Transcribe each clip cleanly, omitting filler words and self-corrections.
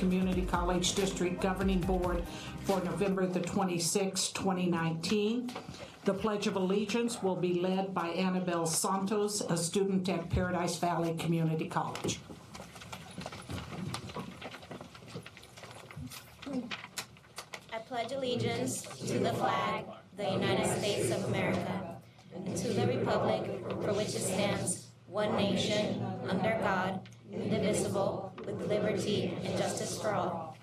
Community College District Governing Board for November the 26th, 2019. The Pledge of Allegiance will be led by Annabelle Santos, a student at Paradise Valley Community College. I pledge allegiance to the flag, the United States of America, and to the republic for which it stands, one nation, under God, indivisible, with liberty and justice for all.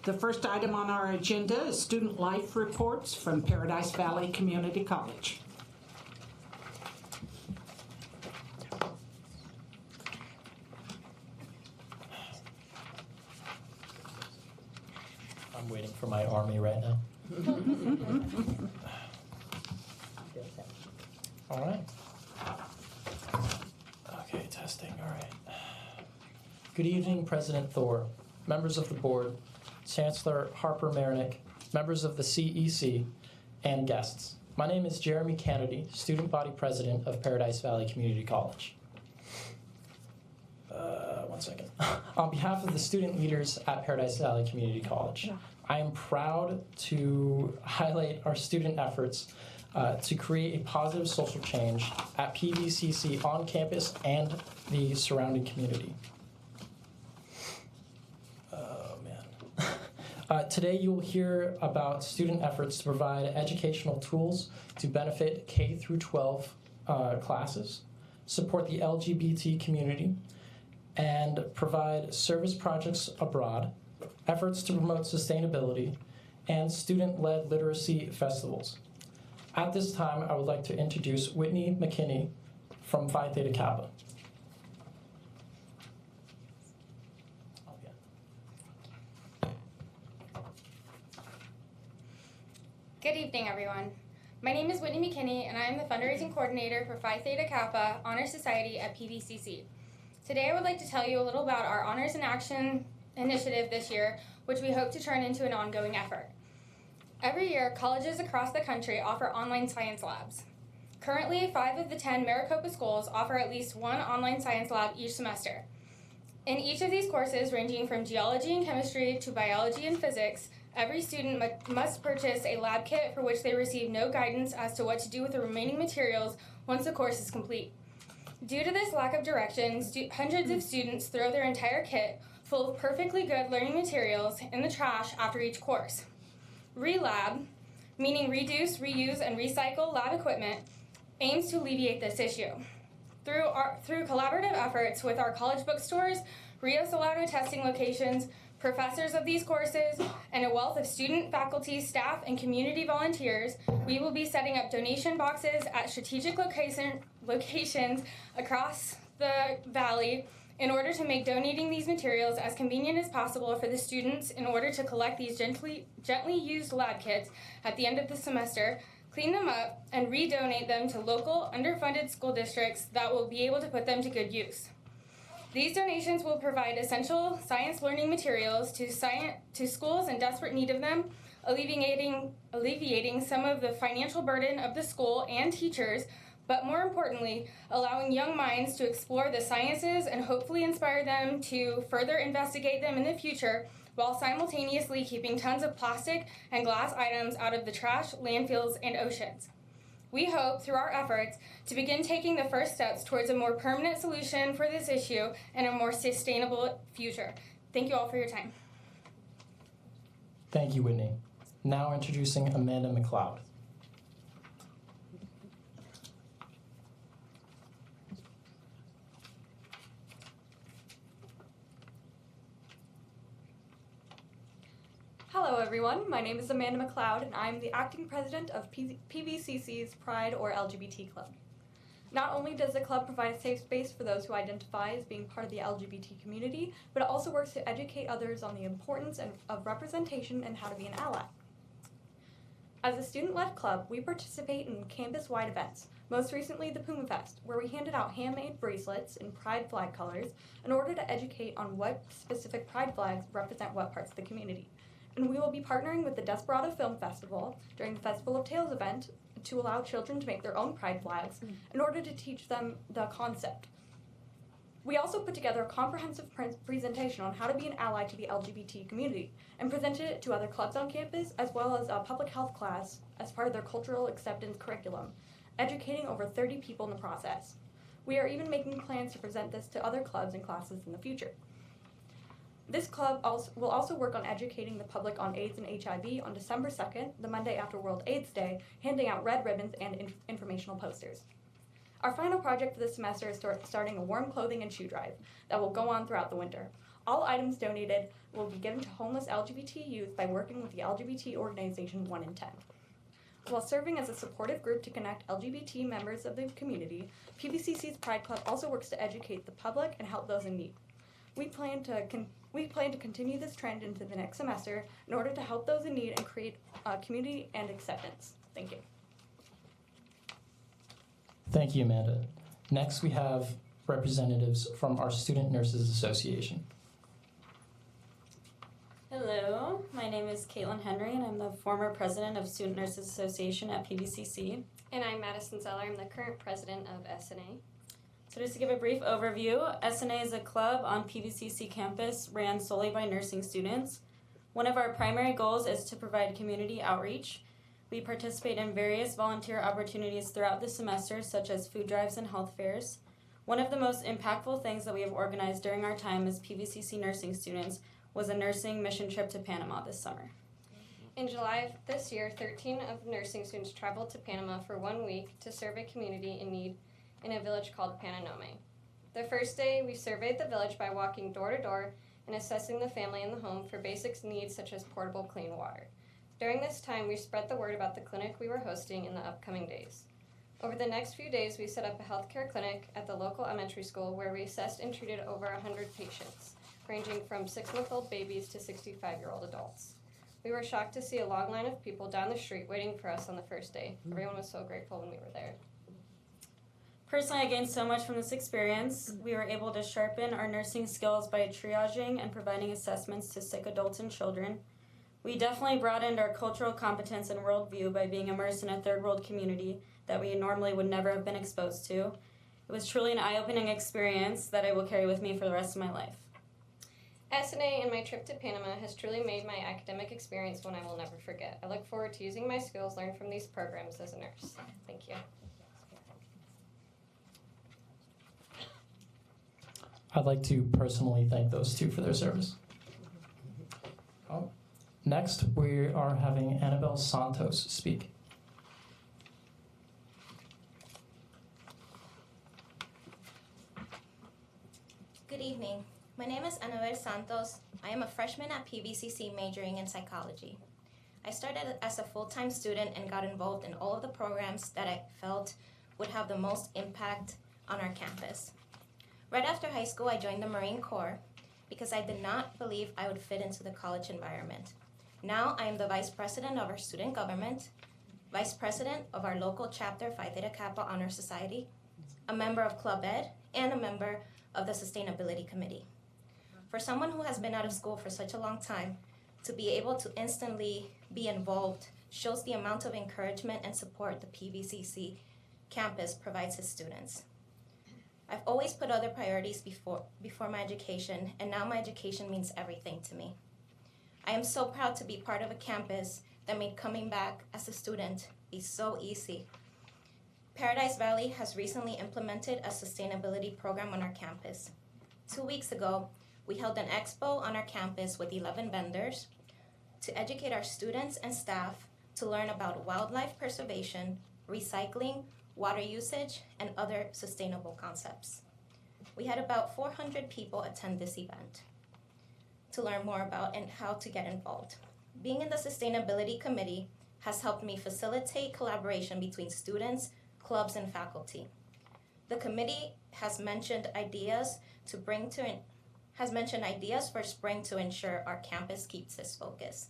The first item on our agenda is student life reports from Paradise Valley Community College. I'm waiting for my army right now. All right. Okay, testing, all right. Good evening, President Thor, members of the board, Chancellor Harper-Marinick, members of the CEC, and guests. My name is Jeremy Kennedy, Student Body President of Paradise Valley Community College. One second. On behalf of the student leaders at Paradise Valley Community College, I am proud to highlight our student efforts to create a positive social change at PVCC on campus and the surrounding community. Today you will hear about student efforts to provide educational tools to benefit K through 12 classes, support the LGBT community, and provide service projects abroad, efforts to promote sustainability, and student-led literacy festivals. At this time, I would like to introduce Whitney McKinney from Phi Theta Kappa. Good evening, everyone. My name is Whitney McKinney, and I am the fundraising coordinator for Phi Theta Kappa Honor Society at PVCC. Today, I would like to tell you a little about our Honors in Action initiative this year, which we hope to turn into an ongoing effort. Every year, colleges across the country offer online science labs. Currently, 5 of the 10 Maricopa schools offer at least one online science lab each semester. In each of these courses, ranging from geology and chemistry to biology and physics, every student must purchase a lab kit for which they receive no guidance as to what to do with the remaining materials once the course is complete. Due to this lack of direction, hundreds of students throw their entire kit, full of perfectly good learning materials, in the trash after each course. Relab, meaning reduce, reuse, and recycle lab equipment, aims to alleviate this issue. Through collaborative efforts with our college bookstores, Rio Salado testing locations, professors of these courses, and a wealth of student, faculty, staff, and community volunteers, we will be setting up donation boxes at strategic locations across the valley in order to make donating these materials as convenient as possible for the students in order to collect these gently used lab kits at the end of the semester, clean them up, and redonate them to local underfunded school districts that will be able to put them to good use. These donations will provide essential science learning materials to schools in desperate need of them, alleviating some of the financial burden of the school and teachers, but more importantly, allowing young minds to explore the sciences and hopefully inspire them to further investigate them in the future, while simultaneously keeping tons of plastic and glass items out of the trash, landfills, and oceans. We hope, through our efforts, to begin taking the first steps towards a more permanent solution for this issue and a more sustainable future. Thank you all for your time. Thank you, Whitney. Now introducing Amanda McLeod. Hello everyone, my name is Amanda McLeod and I'm the acting president of PVCC's Pride or LGBT Club. Not only does the club provide a safe space for those who identify as being part of the LGBT community, but it also works to educate others on the importance of representation and how to be an ally. As a student-led club, we participate in campus-wide events, most recently the Puma Fest, where we handed out handmade bracelets in Pride flag colors in order to educate on what specific Pride flags represent what parts of the community. And we will be partnering with the Desperado Film Festival during the Festival of Tales event to allow children to make their own pride flags in order to teach them the concept. We also put together a comprehensive presentation on how to be an ally to the LGBT community and presented it to other clubs on campus as well as a public health class as part of their cultural acceptance curriculum, educating over 30 people in the process. We are even making plans to present this to other clubs and classes in the future. This club will also work on educating the public on AIDS and HIV on December 2nd, the Monday after World AIDS Day, handing out red ribbons and informational posters. Our final project for this semester is starting a warm clothing and shoe drive that will go on throughout the winter. All items donated will be given to homeless LGBT youth by working with the LGBT organization 1 in 10. While serving as a supportive group to connect LGBT members of the community, PVCC's Pride Club also works to educate the public and help those in need. We plan to continue this trend into the next semester in order to help those in need and create community and acceptance. Thank you. Thank you, Amanda. Next, we have representatives from our Student Nurses Association. Hello, my name is Caitlin Henry, and I'm the former president of Student Nurses Association at PVCC. And I'm Madison Zeller. I'm the current president of SNA. So just to give a brief overview, SNA is a club on PVCC campus ran solely by nursing students. One of our primary goals is to provide community outreach. We participate in various volunteer opportunities throughout the semester, such as food drives and health fairs. One of the most impactful things that we have organized during our time as PVCC nursing students was a nursing mission trip to Panama this summer. In July of this year, 13 of nursing students traveled to Panama for 1 week to serve a community in need in a village called Pananome. The first day, we surveyed the village by walking door to door and assessing the family in the home for basic needs such as portable clean water. During this time, we spread the word about the clinic we were hosting in the upcoming days. Over the next few days, we set up a healthcare clinic at the local elementary school where we assessed and treated over 100 patients, ranging from 6-month-old babies to 65-year-old adults. We were shocked to see a long line of people down the street waiting for us on the first day. Everyone was so grateful when we were there. Personally, I gained so much from this experience. We were able to sharpen our nursing skills by triaging and providing assessments to sick adults and children. We definitely broadened our cultural competence and worldview by being immersed in a third world community that we normally would never have been exposed to. It was truly an eye-opening experience that I will carry with me for the rest of my life. SNA and my trip to Panama has truly made my academic experience one I will never forget. I look forward to using my skills learned from these programs as a nurse. Thank you. I'd like to personally thank those two for their service. Next, we are having Annabelle Santos speak. Good evening. My name is Annabelle Santos. I am a freshman at PVCC majoring in psychology. I started as a full-time student and got involved in all of the programs that I felt would have the most impact on our campus. Right after high school, I joined the Marine Corps because I did not believe I would fit into the college environment. Now I am the vice president of our student government, vice president of our local chapter Phi Theta Kappa Honor Society, a member of Club Ed, and a member of the Sustainability Committee. For someone who has been out of school for such a long time, to be able to instantly be involved shows the amount of encouragement and support the PVCC campus provides its students. I've always put other priorities before my education, and now my education means everything to me. I am so proud to be part of a campus that made coming back as a student be so easy. Paradise Valley has recently implemented a sustainability program on our campus. 2 weeks ago, we held an expo on our campus with 11 vendors to educate our students and staff to learn about wildlife preservation, recycling, water usage, and other sustainable concepts. We had about 400 people attend this event to learn more about and how to get involved. Being in the Sustainability Committee has helped me facilitate collaboration between students, clubs, and faculty. The committee has mentioned ideas for spring to ensure our campus keeps its focus.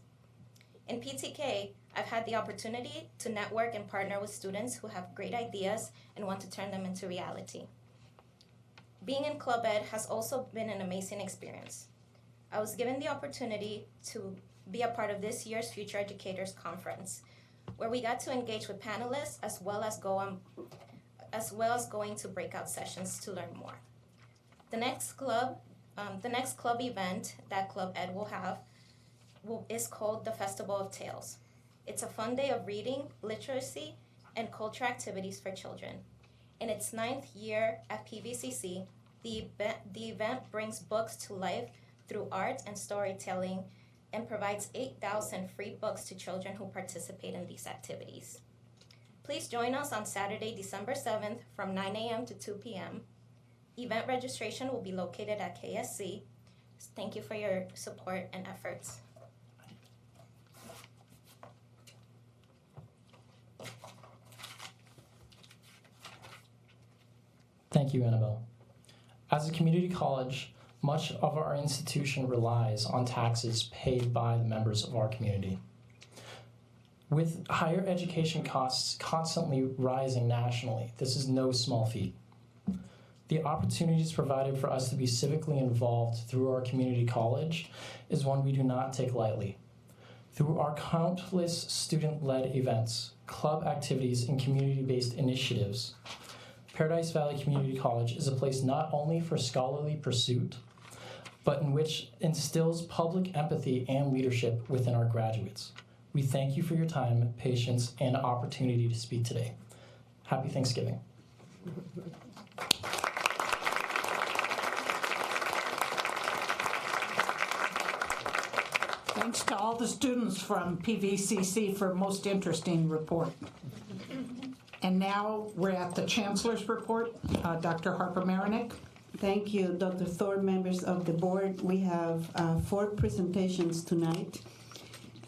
In PTK, I've had the opportunity to network and partner with students who have great ideas and want to turn them into reality. Being in Club Ed has also been an amazing experience. I was given the opportunity to be a part of this year's Future Educators Conference, where we got to engage with panelists as well as going to breakout sessions to learn more. The next club event that Club Ed will have is called the Festival of Tales. It's a fun day of reading, literacy, and culture activities for children. In its 9th year at PVCC, the event brings books to life through art and storytelling and provides 8,000 free books to children who participate in these activities. Please join us on Saturday, December 7th from 9 a.m. to 2 p.m. Event registration will be located at KSC. Thank you for your support and efforts. Thank you, Annabelle. As a community college, much of our institution relies on taxes paid by the members of our community. With higher education costs constantly rising nationally, this is no small feat. The opportunities provided for us to be civically involved through our community college is one we do not take lightly. Through our countless student-led events, club activities, and community-based initiatives, Paradise Valley Community College is a place not only for scholarly pursuit, but in which instills public empathy and leadership within our graduates. We thank you for your time, patience, and opportunity to speak today. Happy Thanksgiving. Thanks to all the students from PVCC for a most interesting report. And now we're at the Chancellor's report. Dr. Harper-Marinick. Thank you, Dr. Thor, members of the board. We have 4 presentations tonight.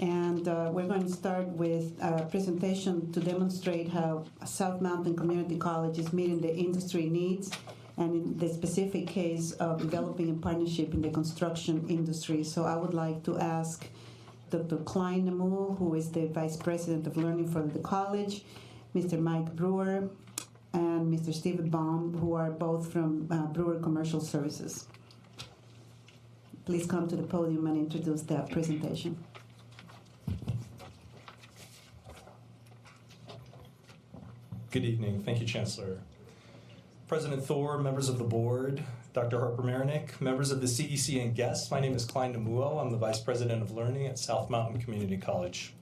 And we're going to start with a presentation to demonstrate how South Mountain Community College is meeting the industry needs, and in the specific case of developing a partnership in the construction industry. So I would like to ask Dr. Klein Namu, who is the Vice President of Learning for the college, Mr. Mike Brewer, and Mr. Steve Baum, who are both from Brewer Commercial Services. Please come to the podium and introduce the presentation. Good evening. Thank you, Chancellor. President Thor, members of the board, Dr. Harper-Marinick, members of the CEC, and guests, my name is Klein Namuo. I'm the Vice President of Learning at South Mountain Community College.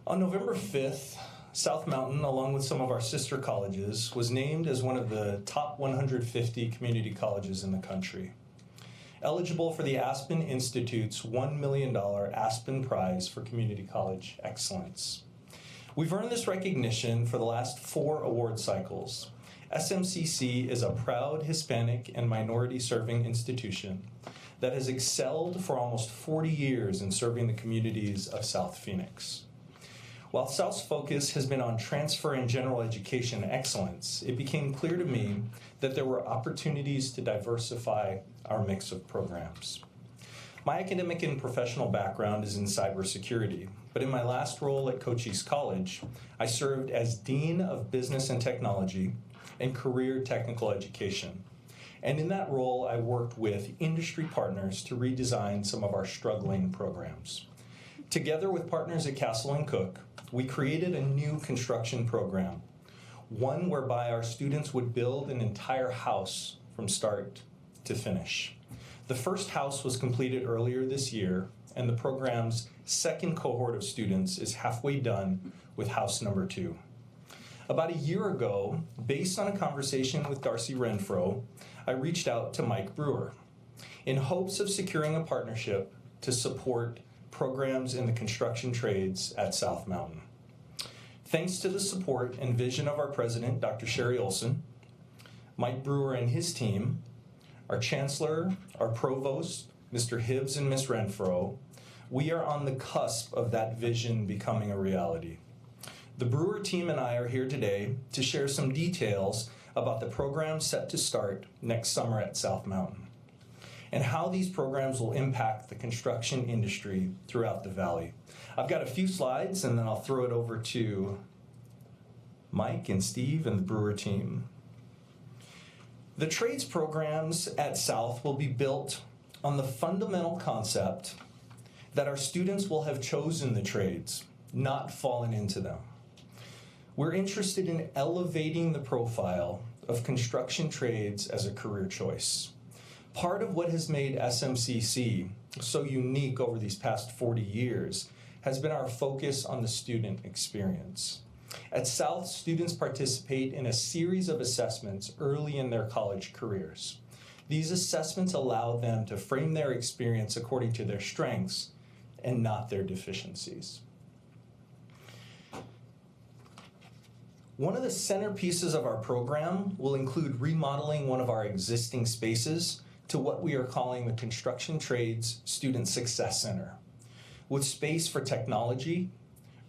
On November 5th, South Mountain, along with some of our sister colleges, was named as one of the top 150 community colleges in the country, eligible for the Aspen Institute's $1 million Aspen Prize for Community College Excellence. We've earned this recognition for the last 4 award cycles. SMCC is a proud Hispanic and minority-serving institution that has excelled for almost 40 years in serving the communities of South Phoenix. While South's focus has been on transfer and general education excellence, it became clear to me that there were opportunities to diversify our mix of programs. My academic and professional background is in cybersecurity, but in my last role at Cochise College, I served as Dean of Business and Technology and Career Technical Education. And in that role, I worked with industry partners to redesign some of our struggling programs. Together with partners at Castle and Cook, we created a new construction program, one whereby our students would build an entire house from start to finish. The first house was completed earlier this year, and the program's second cohort of students is halfway done with house number 2. About a year ago, based on a conversation with Darcy Renfro, I reached out to Mike Brewer in hopes of securing a partnership to support programs in the construction trades at South Mountain. Thanks to the support and vision of our president, Dr. Sherry Olson, Mike Brewer and his team, our chancellor, our provost, Mr. Hibbs and Ms. Renfro, we are on the cusp of that vision becoming a reality. The Brewer team and I are here today to share some details about the programs set to start next summer at South Mountain and how these programs will impact the construction industry throughout the valley. I've got a few slides, and then I'll throw it over to Mike and Steve and the Brewer team. The trades programs at South will be built on the fundamental concept that our students will have chosen the trades not fallen into them. We're interested in elevating the profile of construction trades as a career choice. Part of what has made SMCC so unique over these past 40 years has been our focus on the student experience. At South, students participate in a series of assessments early in their college careers. These assessments allow them to frame their experience according to their strengths and not their deficiencies. One of the centerpieces of our program will include remodeling one of our existing spaces to what we are calling the Construction Trades Student Success Center, with space for technology,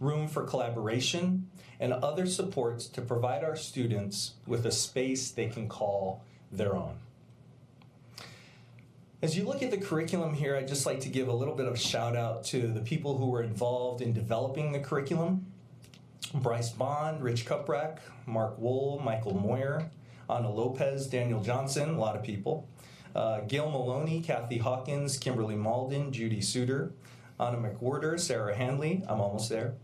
room for collaboration, and other supports to provide our students with a space they can call their own. As you look at the curriculum here, I'd just like to give a little bit of a shout out to the people who were involved in developing the curriculum. Bryce Bond, Rich Kuprek, Mark Wool, Michael Moyer, Ana Lopez, Daniel Johnson, a lot of people. Gail Maloney, Kathy Hawkins, Kimberly Malden, Judy Suter, Anna McWhorter, Sarah Handley, I'm almost there,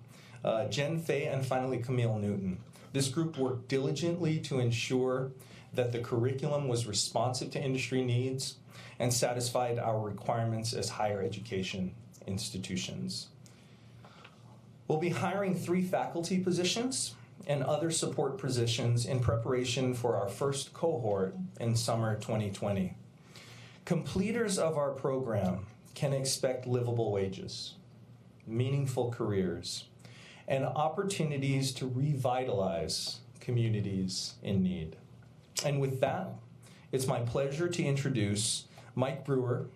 Jen Fay, and finally Camille Newton. This group worked diligently to ensure that the curriculum was responsive to industry needs and satisfied our requirements as higher education institutions. We'll be hiring 3 faculty positions and other support positions in preparation for our first cohort in summer 2020. Completers of our program can expect livable wages, meaningful careers, and opportunities to revitalize communities in need. And with that, it's my pleasure to introduce Mike Brewer,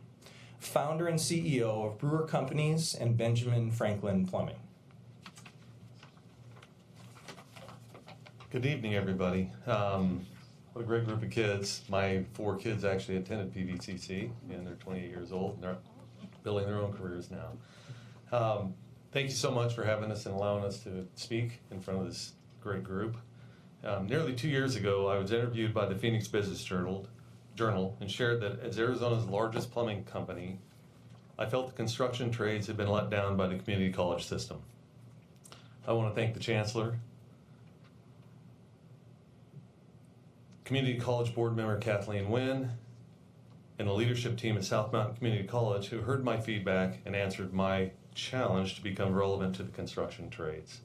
founder and CEO of Brewer Companies and Benjamin Franklin Plumbing. Good evening, everybody. What a great group of kids. My 4 kids actually attended PVCC, and they're 28 years old, and they're building their own careers now. Thank you so much for having us and allowing us to speak in front of this great group. Nearly 2 years ago, I was interviewed by the Phoenix Business Journal and shared that as Arizona's largest plumbing company, I felt the construction trades had been let down by the community college system. I want to thank the Chancellor, Community College Board member Kathleen Wynn, and the leadership team at South Mountain Community College who heard my feedback and answered my challenge to become relevant to the construction trades.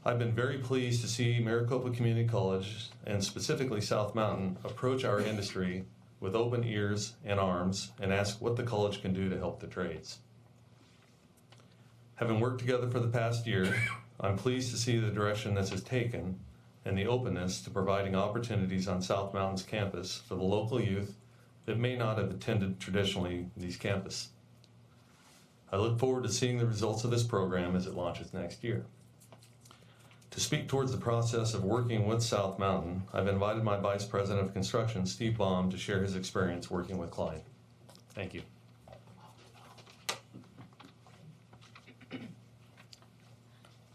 I've been very pleased to see Maricopa Community College, and specifically South Mountain, approach our industry with open ears and arms and ask what the college can do to help the trades. Having worked together for the past year, I'm pleased to see the direction this has taken and the openness to providing opportunities on South Mountain's campus for the local youth that may not have attended traditionally these campuses. I look forward to seeing the results of this program as it launches next year. To speak towards the process of working with South Mountain, I've invited my Vice President of Construction, Steve Baum, to share his experience working with Klein. Thank you.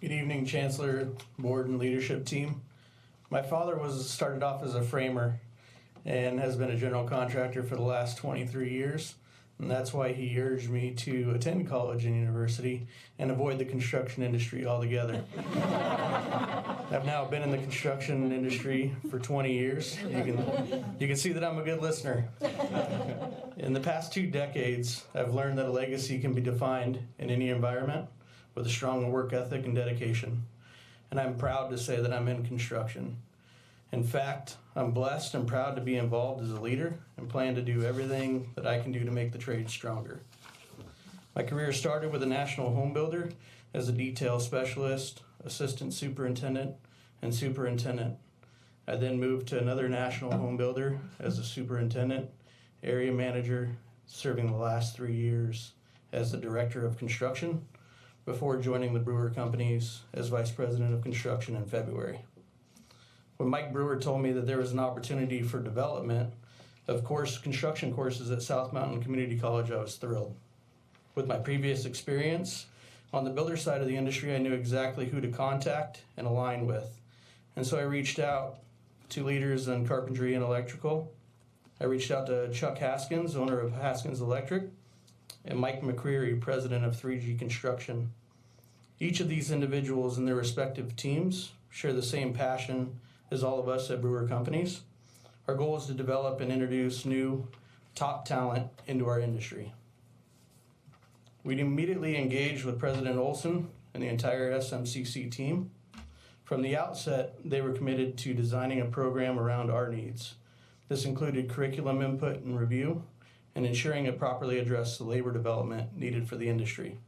Good evening, Chancellor, Board, and leadership team. My father started off as a framer and has been a general contractor for the last 23 years. And that's why he urged me to attend college and university and avoid the construction industry altogether. I've now been in the construction industry for 20 years. You can see that I'm a good listener. In the past 2 decades, I've learned that a legacy can be defined in any environment with a strong work ethic and dedication. And I'm proud to say that I'm in construction. In fact, I'm blessed and proud to be involved as a leader and plan to do everything that I can do to make the trade stronger. My career started with a national home builder as a detail specialist, assistant superintendent, and superintendent. I then moved to another national home builder as a superintendent, area manager, serving the last 3 years as the director of construction before joining the Brewer Companies as vice president of construction in February. When Mike Brewer told me that there was an opportunity for development of construction courses at South Mountain Community College, I was thrilled. With my previous experience on the builder side of the industry, I knew exactly who to contact and align with. And so I reached out to leaders in carpentry and electrical. I reached out to Chuck Haskins, owner of Haskins Electric, and Mike McCreary, president of 3G Construction. Each of these individuals and their respective teams share the same passion as all of us at Brewer Companies. Our goal is to develop and introduce new top talent into our industry. We immediately engaged with President Olson and the entire SMCC team. From the outset, they were committed to designing a program around our needs. This included curriculum input and review, and ensuring it properly addressed the labor development needed for the industry.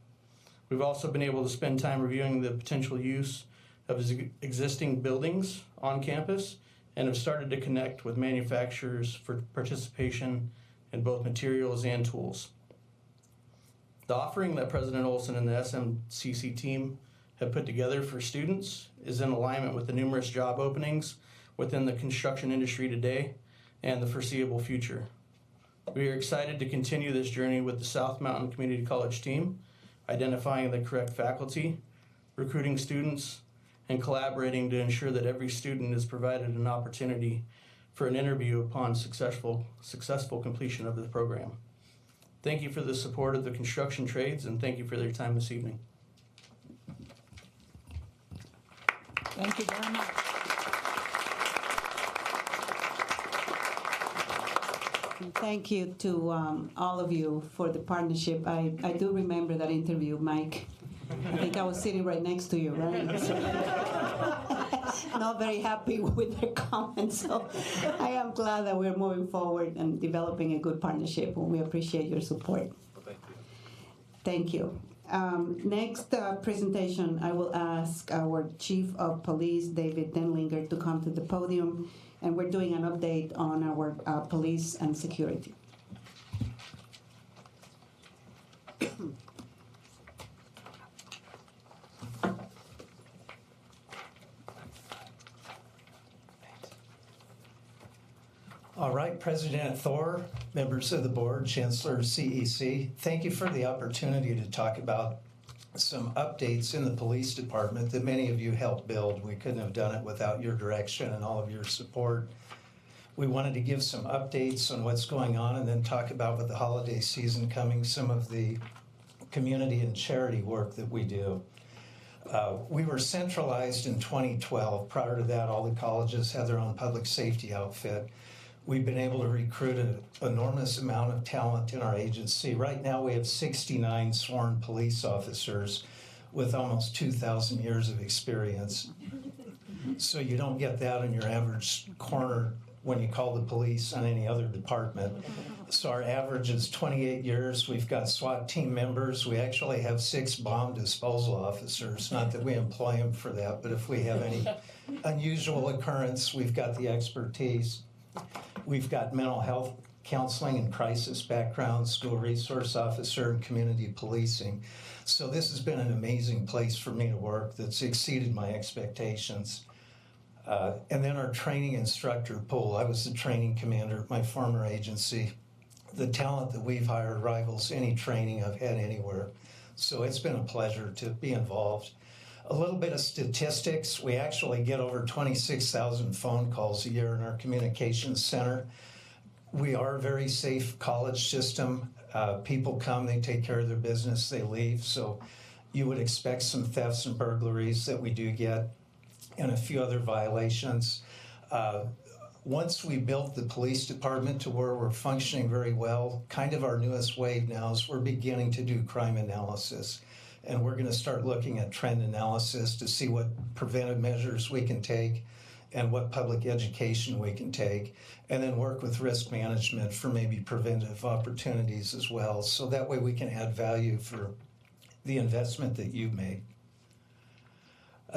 We've also been able to spend time reviewing the potential use of existing buildings on campus and have started to connect with manufacturers for participation in both materials and tools. The offering that President Olson and the SMCC team have put together for students is in alignment with the numerous job openings within the construction industry today and the foreseeable future. We are excited to continue this journey with the South Mountain Community College team, identifying the correct faculty, recruiting students, and collaborating to ensure that every student is provided an opportunity for an interview upon successful completion of the program. Thank you for the support of the construction trades, and thank you for their time this evening. Thank you very much. And thank you to all of you for the partnership. I do remember that interview, Mike. I think I was sitting right next to you, right? So, not very happy with their comments. So I am glad that we're moving forward and developing a good partnership, and we appreciate your support. Well, Thank you. Next presentation, I will ask our Chief of Police, David Denlinger, to come to the podium, and we're doing an update on our police and security. All right, President Thor, members of the board, Chancellor CEC, thank you for the opportunity to talk about some updates in the police department that many of you helped build. We couldn't have done it without your direction and all of your support. We wanted to give some updates on what's going on and then talk about, with the holiday season coming, some of the community and charity work that we do. We were centralized in 2012. Prior to that, all the colleges had their own public safety outfit. We've been able to recruit an enormous amount of talent in our agency. Right now we have 69 sworn police officers with almost 2,000 years of experience. So you don't get that in your average corner when you call the police on any other department. So our average is 28 years. We've got SWAT team members. We actually have 6 bomb disposal officers. Not that we employ them for that, but if we have any unusual occurrence, we've got the expertise. We've got mental health counseling and crisis background, school resource officer, and community policing. So this has been an amazing place for me to work that's exceeded my expectations. And then our training instructor pool. I was the training commander at my former agency. The talent that we've hired rivals any training I've had anywhere. So it's been a pleasure to be involved. A little bit of statistics. We actually get over 26,000 phone calls a year in our communications center. We are a very safe college system. People come, they take care of their business, they leave. So you would expect some thefts and burglaries that we do get, and a few other violations. Once we built the police department to where we're functioning very well, kind of our newest wave now is we're beginning to do crime analysis. And we're going to start looking at trend analysis to see what preventive measures we can take and what public education we can take, and then work with risk management for maybe preventive opportunities as well. So that way we can add value for the investment that you've made.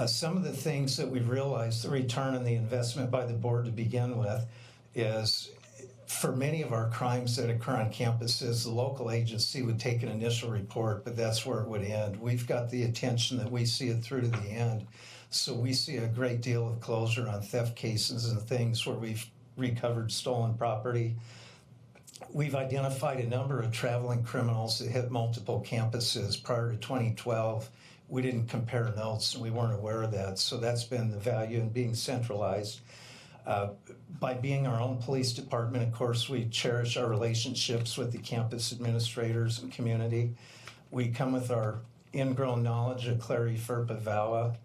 Some of the things that we've realized, the return on the investment by the board to begin with, is for many of our crimes that occur on campuses, the local agency would take an initial report, but that's where it would end. We've got the attention that we see it through to the end. So we see a great deal of closure on theft cases and things where we've recovered stolen property. We've identified a number of traveling criminals that hit multiple campuses. Prior to 2012, we didn't compare notes and we weren't aware of that. So that's been the value in being centralized. By being our own police department, of course, we cherish our relationships with the campus administrators and community. We come with our ingrown knowledge of Clary FERPA VAWA.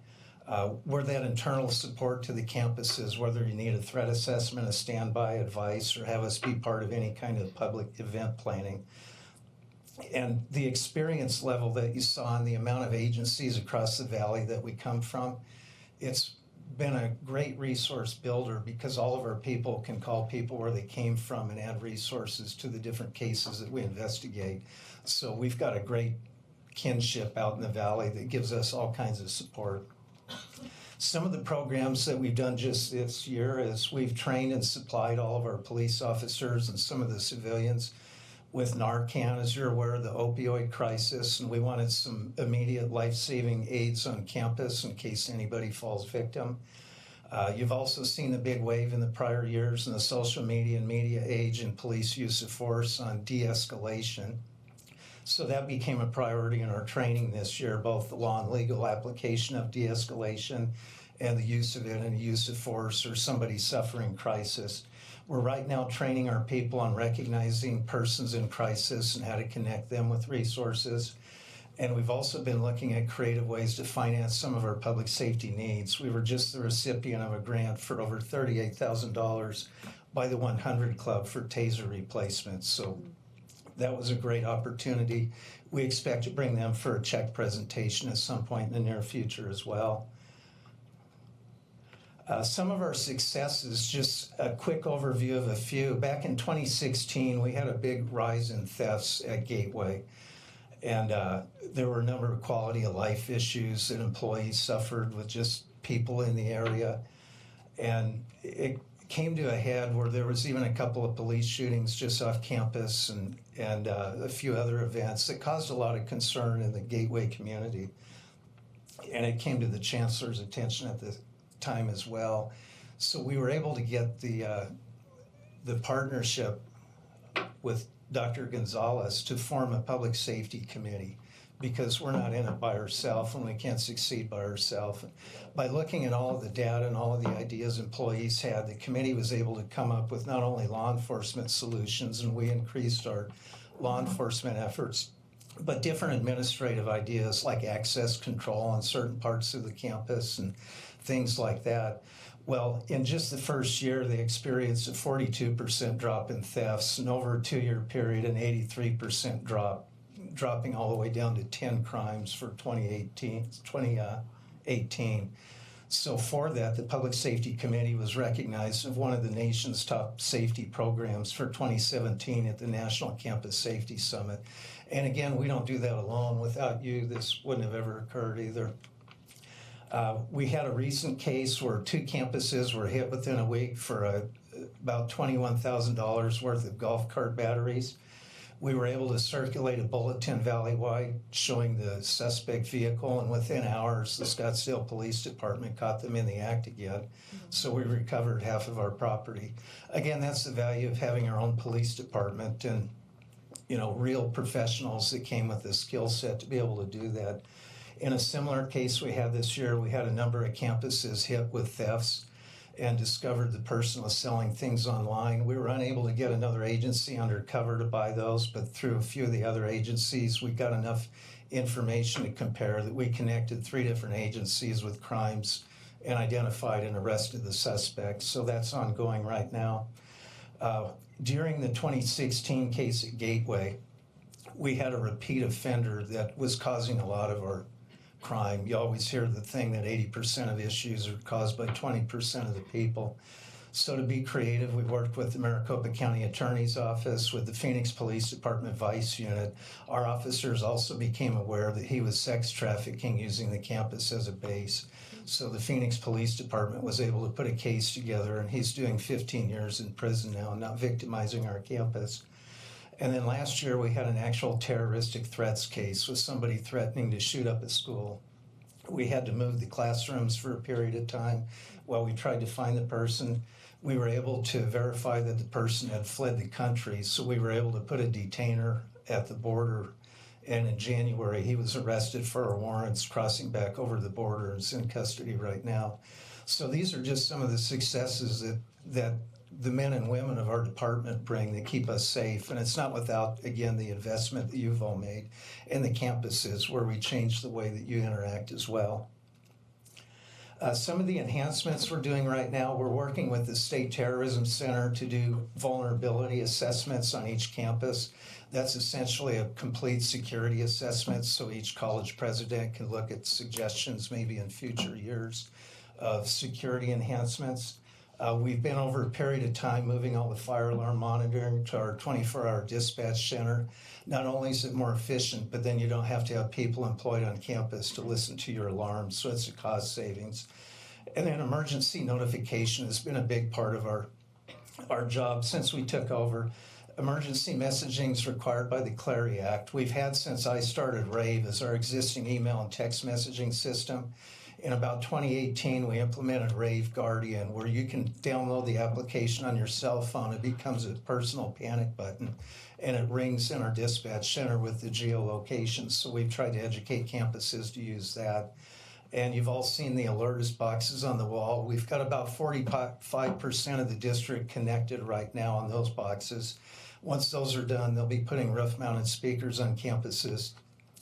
We're that internal support to the campuses, whether you need a threat assessment, a standby advice, or have us be part of any kind of public event planning. And the experience level that you saw and the amount of agencies across the valley that we come from, it's been a great resource builder because all of our people can call people where they came from and add resources to the different cases that we investigate. So we've got a great kinship out in the valley that gives us all kinds of support. Some of the programs that we've done just this year is we've trained and supplied all of our police officers and some of the civilians with Narcan, as you're aware, the opioid crisis, and we wanted some immediate life-saving aids on campus in case anybody falls victim. You've also seen the big wave in the prior years in the social media and media age and police use of force on de-escalation. So that became a priority in our training this year, both the law and legal application of de-escalation and the use of it and the use of force or somebody suffering crisis. We're right now training our people on recognizing persons in crisis and how to connect them with resources. And we've also been looking at creative ways to finance some of our public safety needs. We were just the recipient of a grant for over $38,000 by the 100 Club for taser replacements. So that was a great opportunity. We expect to bring them for a check presentation at some point in the near future as well. Some of our successes, just a quick overview of a few. Back in 2016, we had a big rise in thefts at Gateway. And there were a number of quality of life issues that employees suffered with just people in the area. And it came to a head where there was even a couple of police shootings just off campus and a few other events that caused a lot of concern in the Gateway community. And it came to the chancellor's attention at the time as well. So we were able to get the partnership with Dr. Gonzalez to form a public safety committee because we're not in it by ourselves and we can't succeed by ourselves. By looking at all of the data and all of the ideas employees had, the committee was able to come up with not only law enforcement solutions, and we increased our law enforcement efforts, but different administrative ideas like access control on certain parts of the campus and things like that. Well, in just the first year, they experienced a 42% drop in thefts, and over a 2-year period, an 83% drop, dropping all the way down to 10 crimes for 2018. So for that, the Public Safety Committee was recognized as one of the nation's top safety programs for 2017 at the National Campus Safety Summit. And again, we don't do that alone. Without you, this wouldn't have ever occurred either. We had a recent case where 2 campuses were hit within a week for about $21,000 worth of golf cart batteries. We were able to circulate a bulletin valley-wide showing the suspect vehicle, and within hours, the Scottsdale Police Department caught them in the act again. So we recovered half of our property. Again, that's the value of having our own police department and, you know, real professionals that came with the skill set to be able to do that. In a similar case we had this year, we had a number of campuses hit with thefts and discovered the person was selling things online. We were unable to get another agency undercover to buy those, but through a few of the other agencies, we got enough information to compare that we connected 3 different agencies with crimes and identified and arrested the suspects. So that's ongoing right now. During the 2016 case at Gateway, we had a repeat offender that was causing a lot of our crime. You always hear the thing that 80% of issues are caused by 20% of the people. So to be creative, we worked with the Maricopa County Attorney's Office, with the Phoenix Police Department Vice Unit. Our officers also became aware that he was sex trafficking using the campus as a base. So the Phoenix Police Department was able to put a case together, and he's doing 15 years in prison now, not victimizing our campus. And then last year, we had an actual terroristic threats case with somebody threatening to shoot up a school. We had to move the classrooms for a period of time while we tried to find the person. We were able to verify that the person had fled the country, so we were able to put a detainer at the border. And in January, he was arrested for our warrants crossing back over the border and is in custody right now. So these are just some of the successes that the men and women of our department bring that keep us safe. And it's not without, again, the investment that you've all made in the campuses where we change the way that you interact as well. Some of the enhancements we're doing right now, we're working with the State Terrorism Center to do vulnerability assessments on each campus. That's essentially a complete security assessment, so each college president can look at suggestions maybe in future years of security enhancements. We've been over a period of time moving all the fire alarm monitoring to our 24-hour dispatch center. Not only is it more efficient, but then you don't have to have people employed on campus to listen to your alarms, so it's a cost savings. And then emergency notification has been a big part of our job since we took over. Emergency messaging is required by the Clarity Act. We've had since I started RAVE as our existing email and text messaging system. In about 2018, we implemented Rave Guardian, where you can download the application on your cell phone. It becomes a personal panic button, and it rings in our dispatch center with the geolocation. So we've tried to educate campuses to use that. And you've all seen the alerts boxes on the wall. We've got about 45% of the district connected right now on those boxes. Once those are done, they'll be putting roof-mounted speakers on campuses.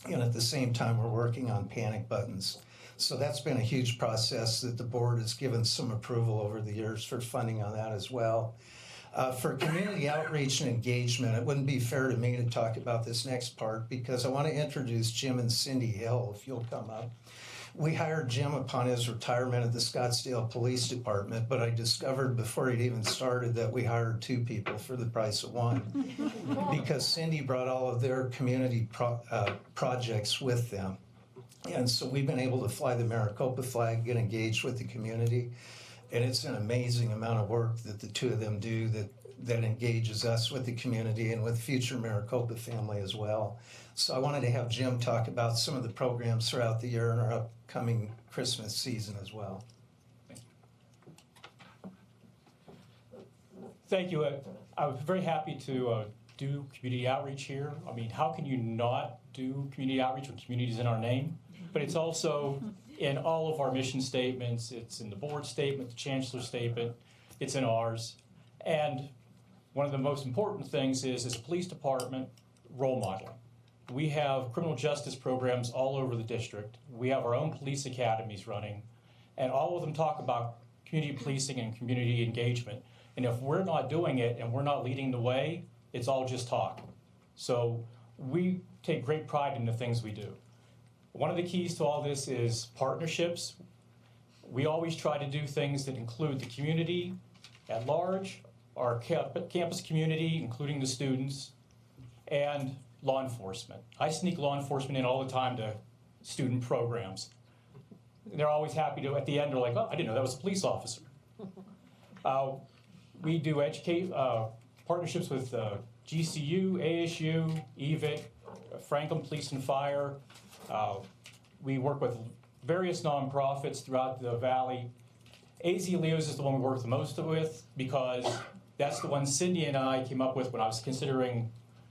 And at the same time, we're working on panic buttons. So that's been a huge process that the board has given some approval over the years for funding on that as well. For community outreach and engagement, it wouldn't be fair to me to talk about this next part because I want to introduce Jim and Cindy Hill, if you'll come up. We hired Jim upon his retirement at the Scottsdale Police Department, but I discovered before he'd even started that we hired two people for the price of one because Cindy brought all of their community projects with them. And so we've been able to fly the Maricopa flag, get engaged with the community, and it's an amazing amount of work that the two of them do that engages us with the community and with future Maricopa family as well. So I wanted to have Jim talk about some of the programs throughout the year and our upcoming Christmas season as well. Thank you. I was very happy to do community outreach here. I mean, how can you not do community outreach when community is in our name? But it's also in all of our mission statements. It's in the board statement, the chancellor's statement. It's in ours. And one of the most important things is this police department role modeling. We have criminal justice programs all over the district. We have our own police academies running, and all of them talk about community policing and community engagement. And if we're not doing it and we're not leading the way, it's all just talk. So we take great pride in the things we do. One of the keys to all this is partnerships. We always try to do things that include the community at large, our campus community, including the students, and law enforcement. I sneak law enforcement in all the time to student programs. They're always happy to, at the end, they're like, oh, I didn't know that was a police officer. We do partnerships with GCU, ASU, EVIC, Franklin Police and Fire. We work with various nonprofits throughout the valley. AZ Leos is the one we work the most with because that's the one Cindy and I came up with when I was considering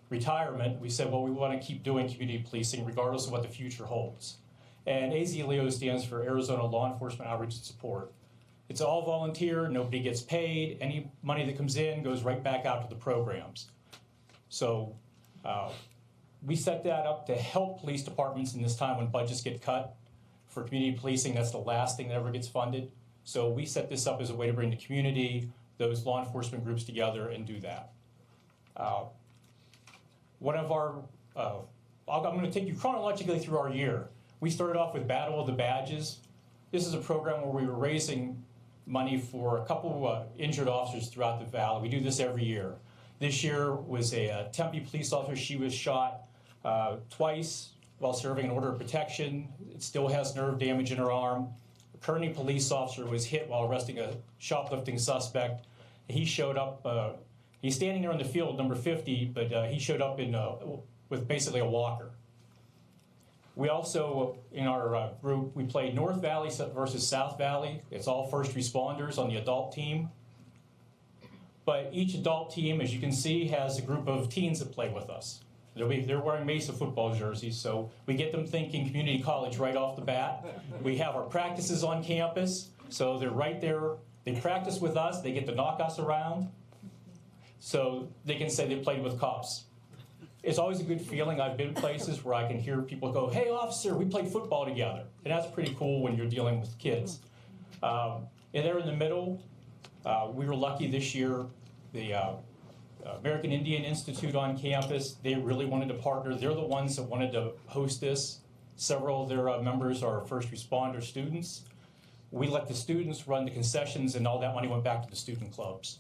retirement. We said, well, we want to keep doing community policing regardless of what the future holds. And AZ Leo stands for Arizona Law Enforcement Outreach and Support. It's all volunteer, nobody gets paid. Any money that comes in goes right back out to the programs. So we set that up to help police departments in this time when budgets get cut. For community policing, that's the last thing that ever gets funded. So we set this up as a way to bring the community, those law enforcement groups together and do that. One of our, I'm going to take you chronologically through our year. We started off with Battle of the Badges. This is a program where we were raising money for a couple injured officers throughout the valley. We do this every year. This year was a Tempe police officer. She was shot twice while serving an order of protection. It still has nerve damage in her arm. A Kearney police officer was hit while arresting a shoplifting suspect. He showed up, he's standing there on the field, number 50, but he showed up with basically a walker. We also, in our group, we played North Valley versus South Valley. It's all first responders on the adult team. But each adult team, as you can see, has a group of teens that play with us. They're wearing Mesa football jerseys, so we get them thinking community college right off the bat. We have our practices on campus, so they're right there They practice with us, they get to knock us around, so they can say they played with cops. It's always a good feeling. I've been places where I can hear people go, "Hey, officer, we played football together." And that's pretty cool when you're dealing with kids. And there in the middle, we were lucky this year. The American Indian Institute on campus, they really wanted to partner. They're the ones that wanted to host this. Several of their members are first responder students. We let the students run the concessions, and all that money went back to the student clubs.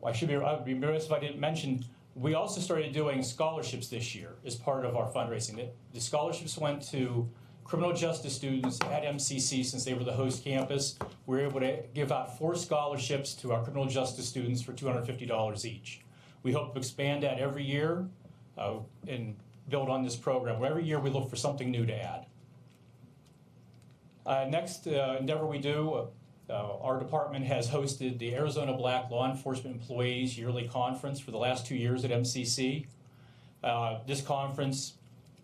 I'd be remiss if I didn't mention, we also started doing scholarships this year as part of our fundraising. The scholarships went to criminal justice students at MCC since they were the host campus. We were able to give out 4 scholarships to our criminal justice students for $250 each. We hope to expand that every year and build on this program. Every year we look for something new to add. Next endeavor we do, our department has hosted the Arizona Black Law Enforcement Employees Yearly Conference for the last 2 years at MCC. This conference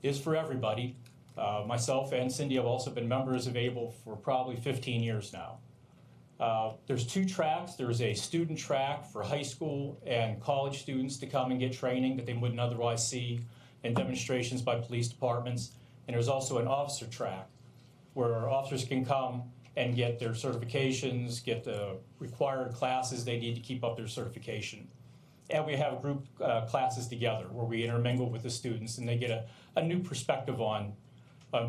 is for everybody. Myself and Cindy have also been members of ABLE for probably 15 years now. There's 2 tracks. There's a student track for high school and college students to come and get training that they wouldn't otherwise see in demonstrations by police departments. And there's also an officer track where officers can come and get their certifications, get the required classes they need to keep up their certification. And we have group classes together where we intermingle with the students and they get a new perspective on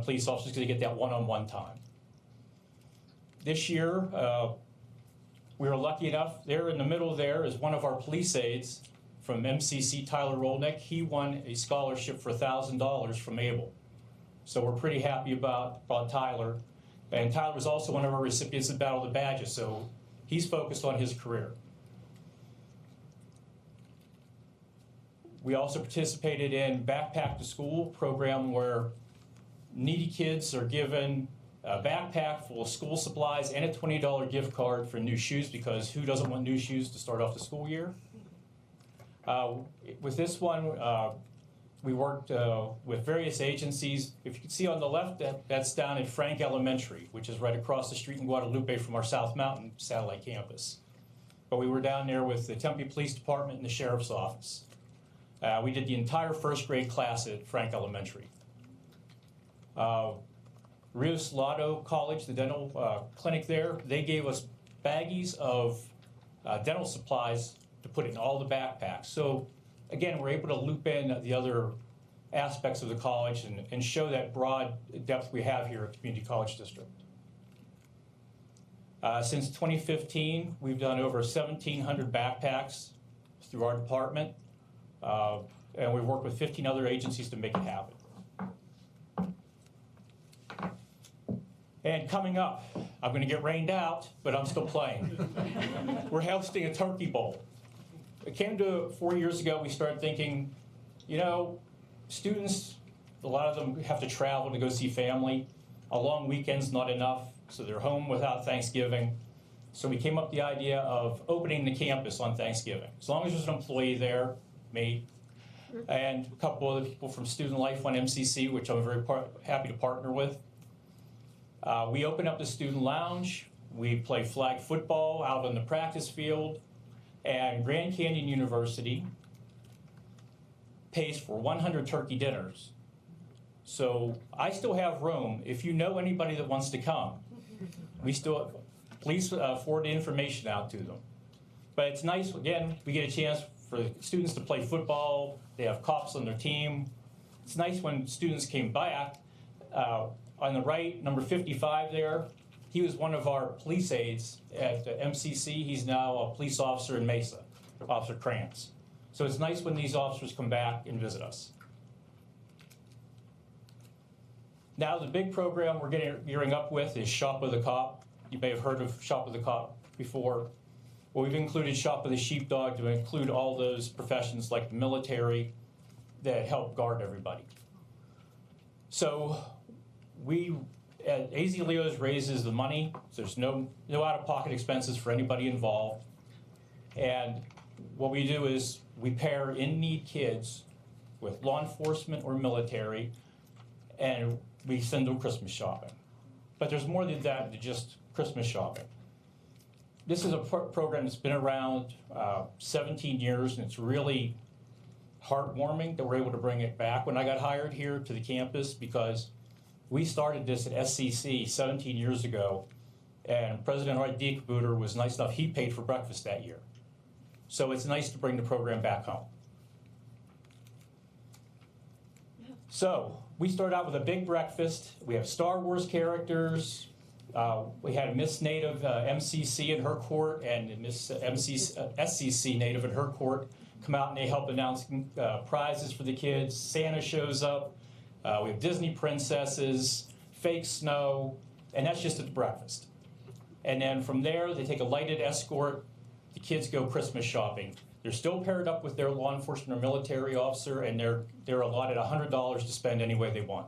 police officers because they get that one-on-one time. This year, we were lucky enough, there in the middle there is one of our police aides from MCC, Tyler Rolnick. He won a scholarship for $1,000 from ABLE. So we're pretty happy about Tyler. And Tyler was also one of our recipients of Battle of the Badges, so he's focused on his career. We also participated in Backpack to School program where needy kids are given a backpack full of school supplies and a $20 gift card for new shoes, because who doesn't want new shoes to start off the school year? With this one, we worked with various agencies. If you can see on the left, that's down at Frank Elementary, which is right across the street in Guadalupe from our South Mountain satellite campus. But we were down there with the Tempe Police Department and the Sheriff's Office. We did the entire first grade class at Frank Elementary. Rio Salado College, the dental clinic there, they gave us baggies of dental supplies to put in all the backpacks. So again, we're able to loop in the other aspects of the college and show that broad depth we have here at the Community College District. Since 2015, we've done over 1,700 backpacks through our department, and we've worked with 15 other agencies to make it happen. And coming up, I'm going to get rained out, but I'm still playing. We're hosting a turkey bowl. It came to 4 years ago, we started thinking, you know, students, a lot of them have to travel to go see family. A long weekend's not enough, so they're home without Thanksgiving. So we came up with the idea of opening the campus on Thanksgiving. As long as there's an employee there, me, and a couple other people from Student Life on MCC, which I'm very happy to partner with. We open up the student lounge. We play flag football out on the practice field. And Grand Canyon University pays for 100 turkey dinners. So I still have room. If you know anybody that wants to come, please forward the information out to them. But it's nice, again, we get a chance for students to play football. They have cops on their team. It's nice when students came back. On the right, number 55 there, he was one of our police aides at MCC. He's now a police officer in Mesa, Officer Krantz. So it's nice when these officers come back and visit us. Now the big program we're gearing up with is Shop with a Cop. You may have heard of Shop with a Cop before. Well, we've included Shop with a Sheepdog to include all those professions like the military that help guard everybody. So AZ Leo's raises the money, so there's no out-of-pocket expenses for anybody involved. And what we do is we pair in-need kids with law enforcement or military, and we send them Christmas shopping. But there's more than that than just Christmas shopping. This is a program that's been around 17 years, and it's really heartwarming that we're able to bring it back. When I got hired here to the campus, because we started this at SCC 17 years ago, and President Art Diekbuter was nice enough, he paid for breakfast that year. So it's nice to bring the program back home. So we start out with a big breakfast. We have Star Wars characters. We had a Miss Native MCC in her court and a Miss SCC Native in her court come out, and they help announce prizes for the kids. Santa shows up. We have Disney princesses, fake snow, and that's just at the breakfast. And then from there, they take a lighted escort. The kids go Christmas shopping. They're still paired up with their law enforcement or military officer, and they're allotted $100 to spend any way they want.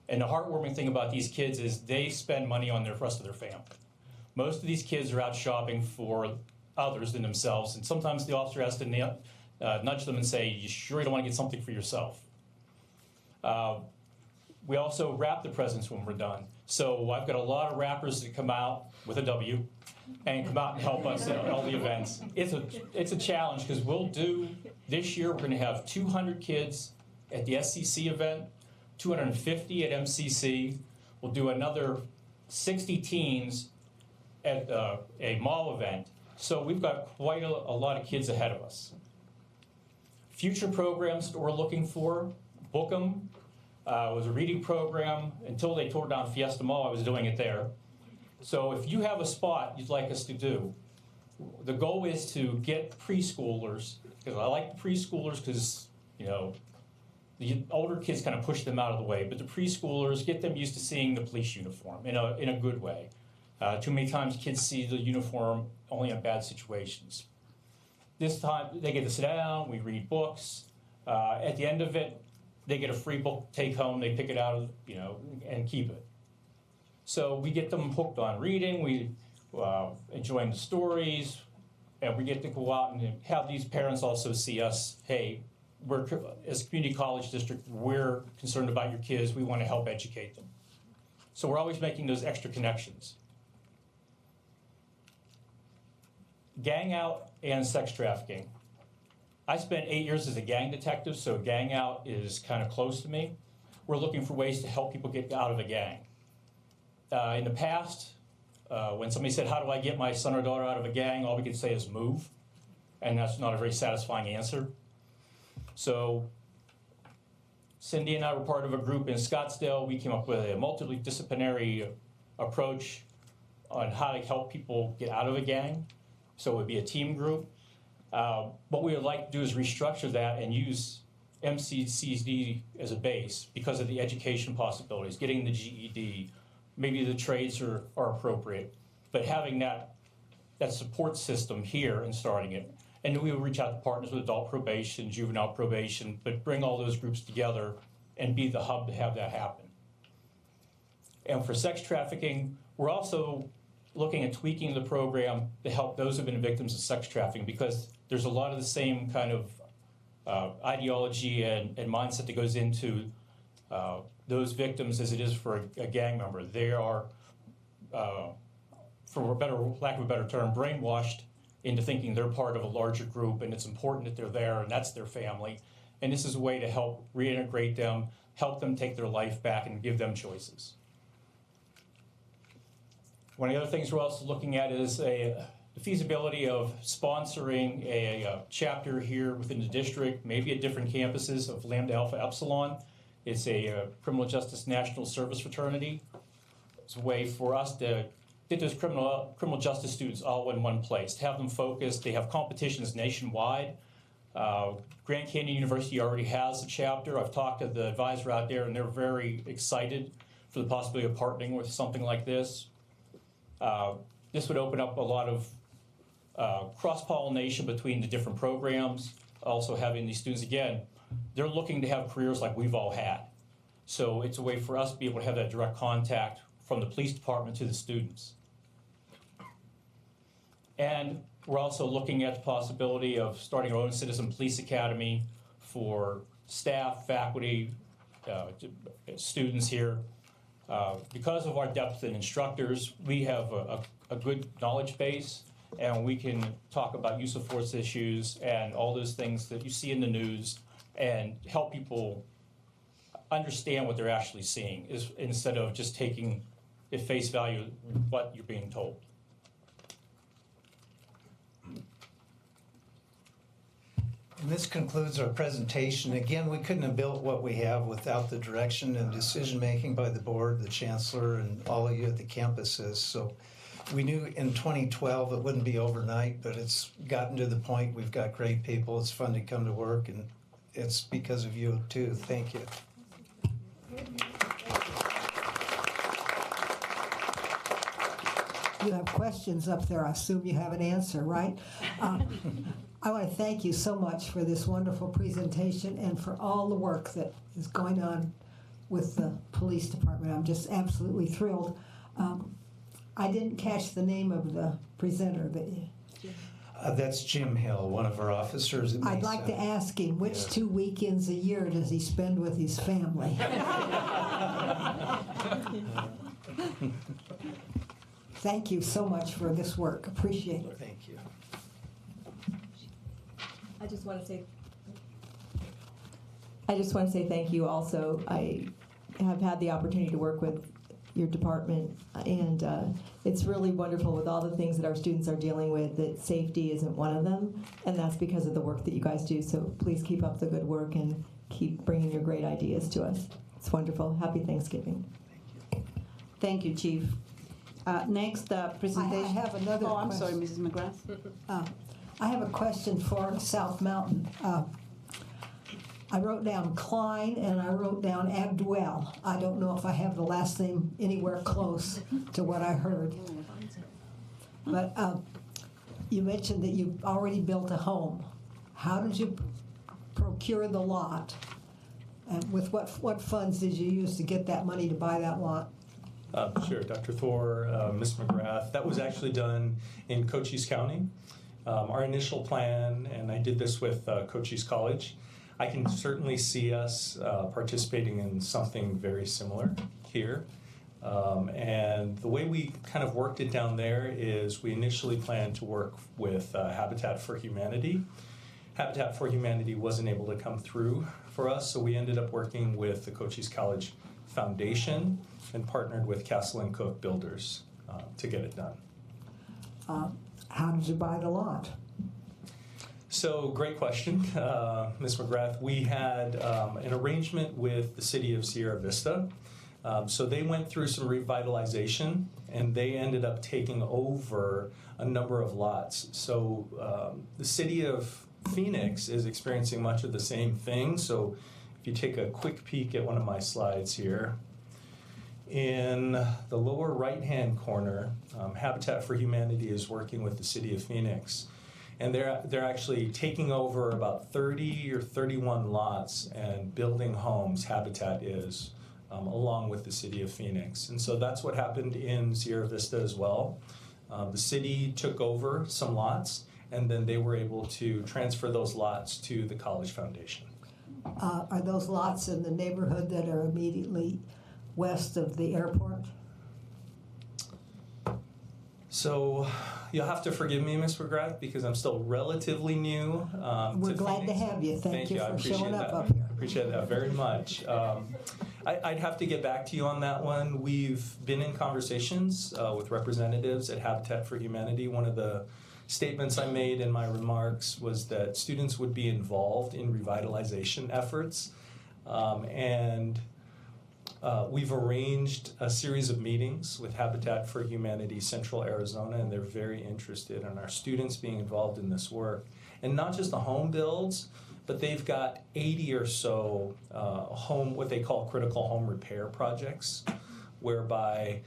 And the heartwarming thing about these kids is they spend money on the rest of their family. Most of these kids are out shopping for others than themselves, and sometimes the officer has to nudge them and say, you sure you don't want to get something for yourself? We also wrap the presents when we're done. So I've got a lot of wrappers that come out with a W and come out and help us at all the events. It's a challenge because this year we're going to have 200 kids at the SCC event, 250 at MCC. We'll do another 60 teens at a mall event. So we've got quite a lot of kids ahead of us. Future programs that we're looking for, book them. It was a reading program. Until they tore down Fiesta Mall, I was doing it there. So if you have a spot you'd like us to do, the goal is to get preschoolers, because I like the preschoolers because, the older kids kind of push them out of the way, but the preschoolers, get them used to seeing the police uniform in a good way. Too many times kids see the uniform only in bad situations. This time they get to sit down, we read books. At the end of it, they get a free book to take home, they pick it out, and keep it. So we get them hooked on reading, we enjoying the stories, and we get to go out and have these parents also see us, hey, as a community college district, we're concerned about your kids, we want to help educate them. So we're always making those extra connections. Gang out and sex trafficking. I spent 8 years as a gang detective, so gang out is kind of close to me. We're looking for ways to help people get out of a gang. In the past, when somebody said, how do I get my son or daughter out of a gang, all we could say is move, and that's not a very satisfying answer. So Cindy and I were part of a group in Scottsdale. We came up with a multidisciplinary approach on how to help people get out of a gang. So it would be a team group. What we would like to do is restructure that and use MCCD as a base because of the education possibilities, getting the GED, maybe the trades are appropriate, but having that support system here and starting it. And we will reach out to partners with adult probation, juvenile probation, but bring all those groups together and be the hub to have that happen. And for sex trafficking, we're also looking at tweaking the program to help those who have been victims of sex trafficking because there's a lot of the same kind of ideology and mindset that goes into those victims as it is for a gang member. They are, for lack of a better term, brainwashed into thinking they're part of a larger group and it's important that they're there and that's their family. And this is a way to help reintegrate them, help them take their life back and give them choices. One of the other things we're also looking at is the feasibility of sponsoring a chapter here within the district, maybe at different campuses of Lambda Alpha Epsilon. It's a criminal justice national service fraternity. It's a way for us to get those criminal justice students all in one place, to have them focused. They have competitions nationwide. Grand Canyon University already has a chapter. I've talked to the advisor out there, and they're very excited for the possibility of partnering with something like this. This would open up a lot of cross-pollination between the different programs. Also having these students, again, they're looking to have careers like we've all had. So it's a way for us to be able to have that direct contact from the police department to the students. And we're also looking at the possibility of starting our own citizen police academy for staff, faculty, students here. Because of our depth in instructors, we have a good knowledge base, and we can talk about use of force issues and all those things that you see in the news and help people understand what they're actually seeing instead of just taking at face value what you're being told. And this concludes our presentation. Again, we couldn't have built what we have without the direction and decision-making by the board, the chancellor, and all of you at the campuses. So we knew in 2012 it wouldn't be overnight, but it's gotten to the point we've got great people. It's fun to come to work, and it's because of you too. Thank you. You have questions up there. I assume you have an answer, right? I want to thank you so much for this wonderful presentation and for all the work that is going on with the police department. I'm just absolutely thrilled. I didn't catch the name of the presenter. That's Jim Hill, one of our officers. I'd like to ask him, which 2 weekends a year does he spend with his family? Thank you so much for this work. Appreciate it. Thank you. I just want to say thank you also. I have had the opportunity to work with your department, and it's really wonderful with all the things that our students are dealing with, that safety isn't one of them, and that's because of the work that you guys do. So please keep up the good work and keep bringing your great ideas to us. It's wonderful. Happy Thanksgiving. Thank you, Chief. Next presentation. I have another I'm question. sorry, Mrs. McGrath. I have a question for South Mountain. I wrote down Klein and I wrote down Abduel. I don't know if I have the last name anywhere close to what I heard. But you mentioned that you already built a home. How did you procure the lot? And with what funds did you use to get that money to buy that lot? Sure, Dr. Thor, Ms. McGrath. That was actually done in Cochise County. Our initial plan, and I did this with Cochise College, I can certainly see us participating in something very similar here. And the way we kind of worked it down there is we initially planned to work with Habitat for Humanity. Habitat for Humanity wasn't able to come through for us, so we ended up working with the Cochise College Foundation and partnered with Castle and Cook Builders to get it done. How did you buy the lot? So, great question, Ms. McGrath. We had an arrangement with the city of Sierra Vista. So they went through some revitalization, and they ended up taking over a number of lots. So the city of Phoenix is experiencing much of the same thing. So if you take a quick peek at one of my slides here, in the lower right-hand corner, Habitat for Humanity is working with the city of Phoenix. And they're actually taking over about 30 or 31 lots and building homes, Habitat is, along with the city of Phoenix. And so that's what happened in Sierra Vista as well. The city took over some lots, and then they were able to transfer those lots to the College Foundation. Are those lots in the neighborhood that are immediately west of the airport? So you'll have to forgive me, Ms. McGrath, because I'm still relatively new. We're glad Phoenix. to have you. Thank you for showing up that. up here. I appreciate that very much. I'd have to get back to you on that one. We've been in conversations with representatives at Habitat for Humanity. One of the statements I made in my remarks was that students would be involved in revitalization efforts. We've arranged a series of meetings with Habitat for Humanity Central Arizona, and they're very interested in our students being involved in this work. And not just the home builds, but they've got 80 or so what they call critical home repair projects, whereby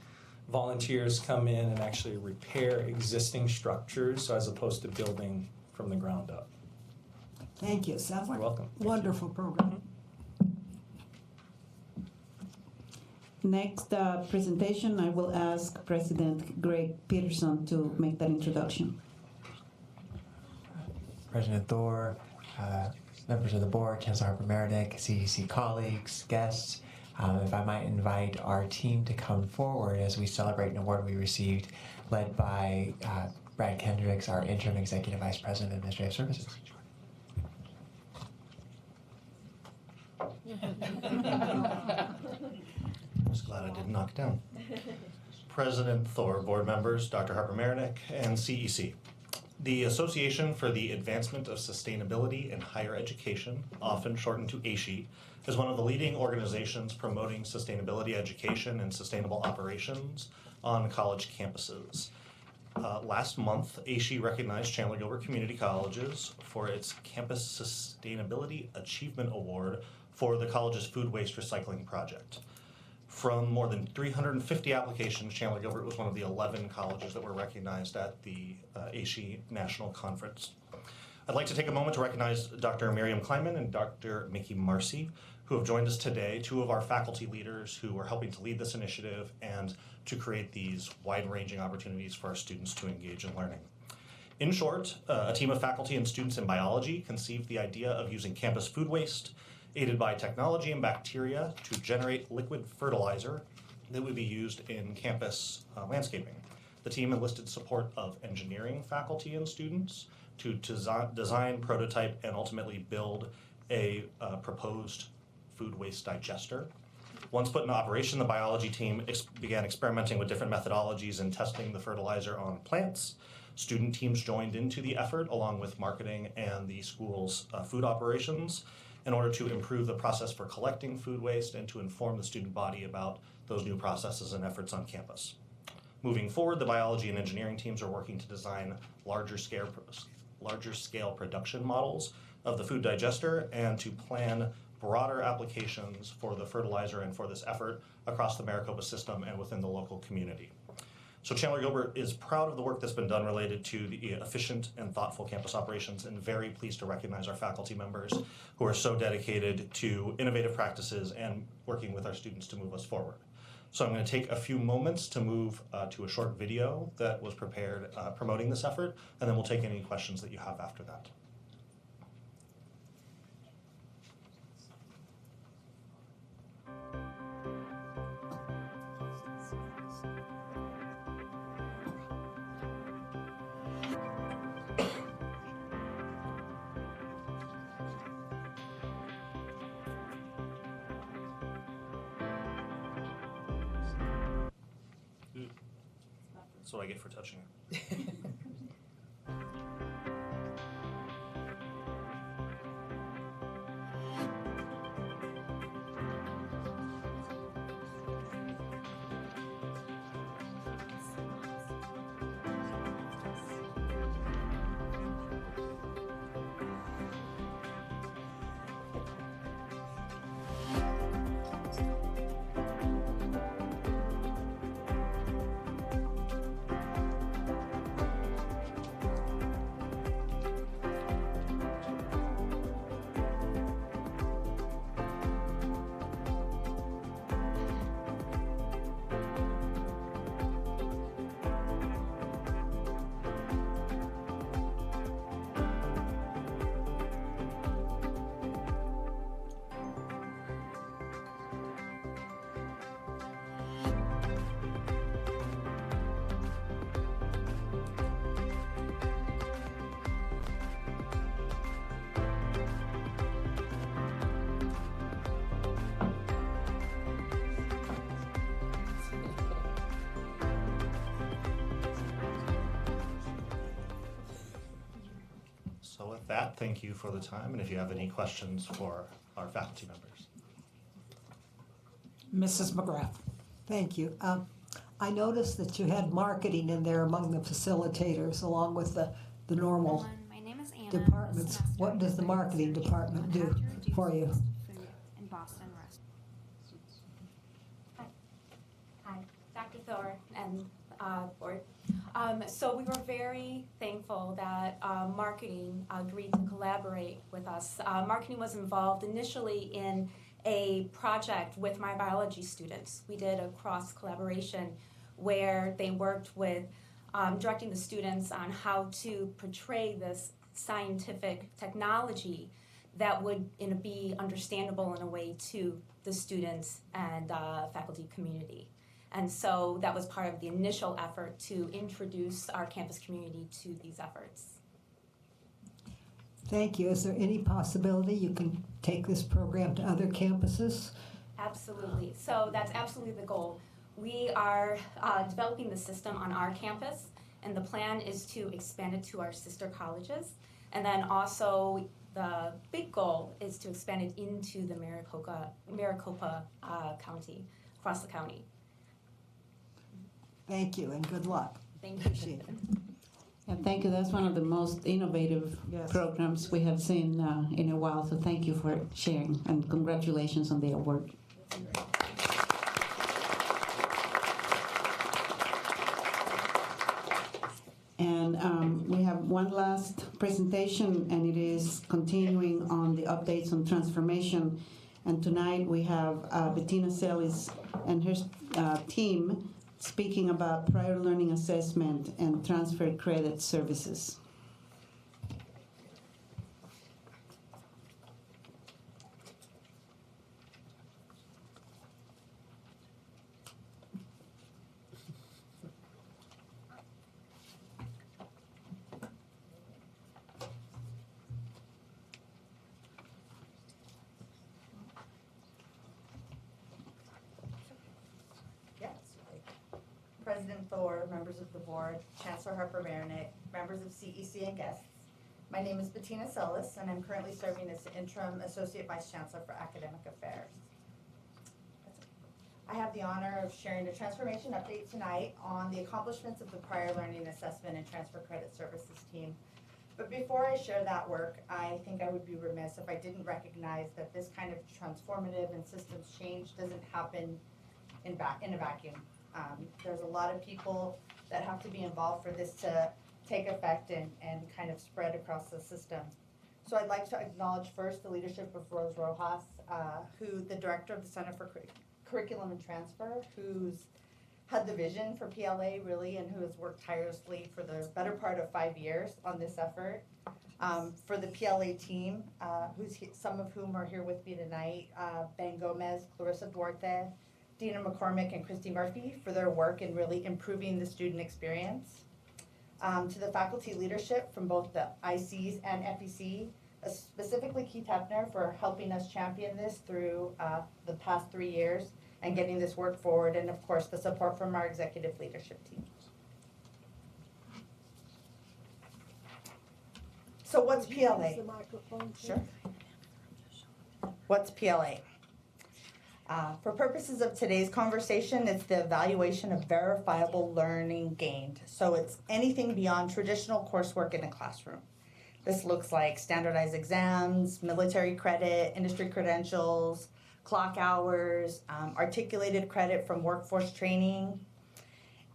volunteers come in and actually repair existing structures, so as opposed to building from the ground up. Thank you. Sounds like You're welcome. a wonderful program. Next presentation, I will ask President Greg Peterson to make that introduction. President Thor, members of the board, Chancellor Harper-Meredith, CEC colleagues, guests, if I might invite our team to come forward as we celebrate an award we received, led by Brad Kendricks, our Interim Executive Vice President of Administrative Services. I'm just glad I didn't knock it down. President Thor, board members, Dr. Harper-Meredith, and CEC. The Association for the Advancement of Sustainability in Higher Education, often shortened to ASHE, is one of the leading organizations promoting sustainability education and sustainable operations on college campuses. Last month, ASHE recognized Chandler Gilbert Community Colleges for its Campus Sustainability Achievement Award for the college's food waste recycling project. From more than 350 applications, Chandler Gilbert was one of the 11 colleges that were recognized at the ASHE National Conference. I'd like to take a moment to recognize Dr. Miriam Kleinman and Dr. Mickey Marcy, who have joined us today, two of our faculty leaders who are helping to lead this initiative and to create these wide-ranging opportunities for our students to engage in learning. In short, a team of faculty and students in biology conceived the idea of using campus food waste, aided by technology and bacteria, to generate liquid fertilizer that would be used in campus landscaping. The team enlisted support of engineering faculty and students to design, prototype, and ultimately build a proposed food waste digester. Once put into operation, the biology team began experimenting with different methodologies and testing the fertilizer on plants. Student teams joined into the effort along with marketing and the school's food operations in order to improve the process for collecting food waste and to inform the student body about those new processes and efforts on campus. Moving forward, the biology and engineering teams are working to design larger scale production models of the food digester and to plan broader applications for the fertilizer and for this effort across the Maricopa system and within the local community. So Chandler Gilbert is proud of the work that's been done related to the efficient and thoughtful campus operations, and very pleased to recognize our faculty members who are so dedicated to innovative practices and working with our students to move us forward. So I'm going to take a few moments to move to a short video that was prepared promoting this effort, and then we'll take any questions that you have after that. That's what I get for touching it. So with that, thank you for the time, and if you have any questions for our faculty members. Mrs. McGrath. Thank you. I noticed that you had marketing in there among the facilitators, along with the normal My name is Anna. departments. What does the marketing department do for you? Food in Boston Rest. Hi, Dr. Thor and board. So we were very thankful that marketing agreed to collaborate with us. Marketing was involved initially in a project with my biology students. We did a cross collaboration where they worked with directing the students on how to portray this scientific technology that would be understandable in a way to the students and faculty community. And so that was part of the initial effort to introduce our campus community to these efforts. Thank you. Is there any possibility you can take this program to other campuses? Absolutely. So that's absolutely the goal. We are developing the system on our campus, and the plan is to expand it to our sister colleges. And then also the big goal is to expand it into the Maricopa County, across the county. Thank you and good luck. Thank you. Appreciate it. And thank you. That's one of the most innovative programs we have seen in a while. So thank you for sharing, and congratulations on the award. And we have one last presentation, and it is continuing on the updates on transformation. And tonight we have Bettina Celis and her team speaking about prior learning assessment and transfer credit services. President Thor, members of the board, Chancellor Harper-Marinick, members of CEC and guests. My name is Bettina Celis, and I'm currently serving as the Interim Associate Vice Chancellor for Academic Affairs. I have the honor of sharing a transformation update tonight on the accomplishments of the Prior Learning Assessment and Transfer Credit Services team. But before I share that work, I think I would be remiss if I didn't recognize that this kind of transformative and systems change doesn't happen in a vacuum. There's a lot of people that have to be involved for this to take effect and kind of spread across the system. So I'd like to acknowledge first the leadership of Rose Rojas, who the director of the Center for Curriculum and Transfer, who's had the vision for PLA really, and who has worked tirelessly for the better part of 5 years on this effort. For the PLA team, some of whom are here with me tonight, Ben Gomez, Clarissa Duarte, Dina McCormick, and Christy Murphy for their work in really improving the student experience. To the faculty leadership from both the ICs and FEC, specifically Keith Hefner for helping us champion this through the past 3 years and getting this work forward, and of course the support from our executive leadership team. So what's PLA? Sure. What's PLA? For purposes of today's conversation, it's the evaluation of verifiable learning gained. So it's anything beyond traditional coursework in a classroom. This looks like standardized exams, military credit, industry credentials, clock hours, articulated credit from workforce training.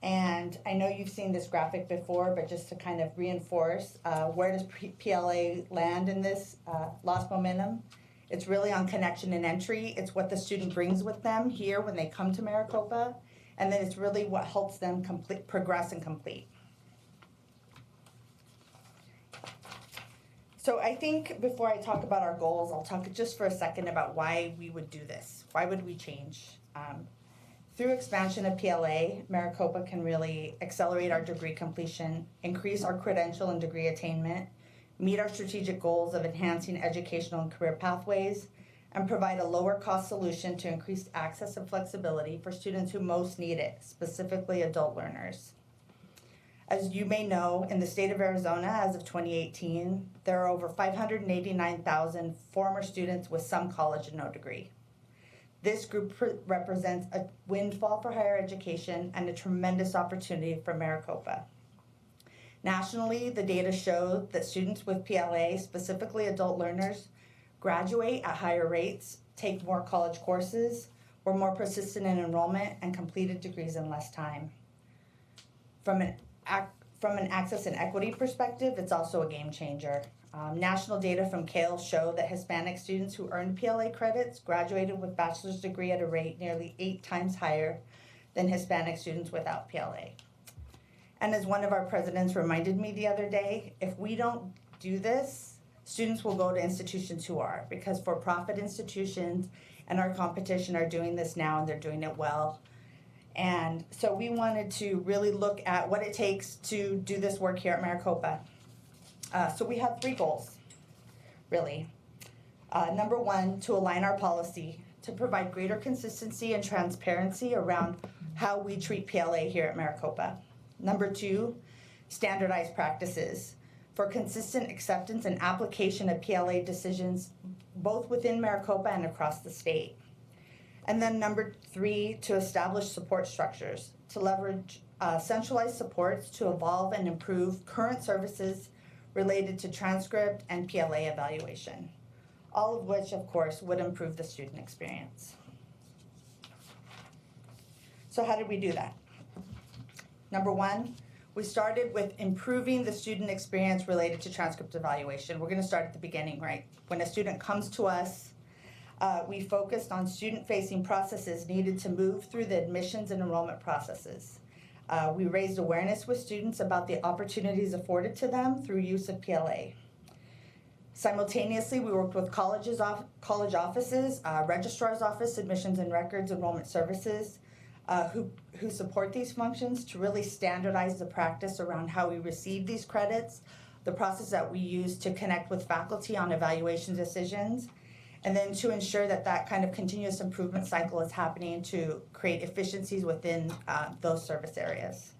And I know you've seen this graphic before, but just to kind of reinforce, where does PLA land in this lost momentum? It's really on connection and entry. It's what the student brings with them here when they come to Maricopa, and then it's really what helps them progress and complete. So I think before I talk about our goals, I'll talk just for a second about why we would do this. Why would we change? Through expansion of PLA, Maricopa can really accelerate our degree completion, increase our credential and degree attainment, meet our strategic goals of enhancing educational and career pathways, and provide a lower cost solution to increase access and flexibility for students who most need it, specifically adult learners. As you may know, in the state of Arizona, as of 2018, there are over 589,000 former students with some college and no degree. This group represents a windfall for higher education and a tremendous opportunity for Maricopa. Nationally, the data show that students with PLA, specifically adult learners, graduate at higher rates, take more college courses, were more persistent in enrollment, and completed degrees in less time. From an access and equity perspective, it's also a game changer. National data from CALE show that Hispanic students who earned PLA credits graduated with bachelor's degree at a rate nearly 8 times higher than Hispanic students without PLA. And as one of our presidents reminded me the other day, if we don't do this, students will go to institutions who are, because for-profit institutions and our competition are doing this now and they're doing it well. And so we wanted to really look at what it takes to do this work here at Maricopa. So we have 3 goals, really. Number 1, to align our policy, to provide greater consistency and transparency around how we treat PLA here at Maricopa. Number 2, standardized practices for consistent acceptance and application of PLA decisions both within Maricopa and across the state. And then number 3, to establish support structures, to leverage centralized supports to evolve and improve current services related to transcript and PLA evaluation, all of which, of course, would improve the student experience. So how did we do that? Number 1, we started with improving the student experience related to transcript evaluation. We're going to start at the beginning, right? When a student comes to us, we focused on student-facing processes needed to move through the admissions and enrollment processes. We raised awareness with students about the opportunities afforded to them through use of PLA. Simultaneously, we worked with college offices, registrar's office, admissions and records, enrollment services, who support these functions to really standardize the practice around how we receive these credits, the process that we use to connect with faculty on evaluation decisions, and then to ensure that that kind of continuous improvement cycle is happening to create efficiencies within those service areas.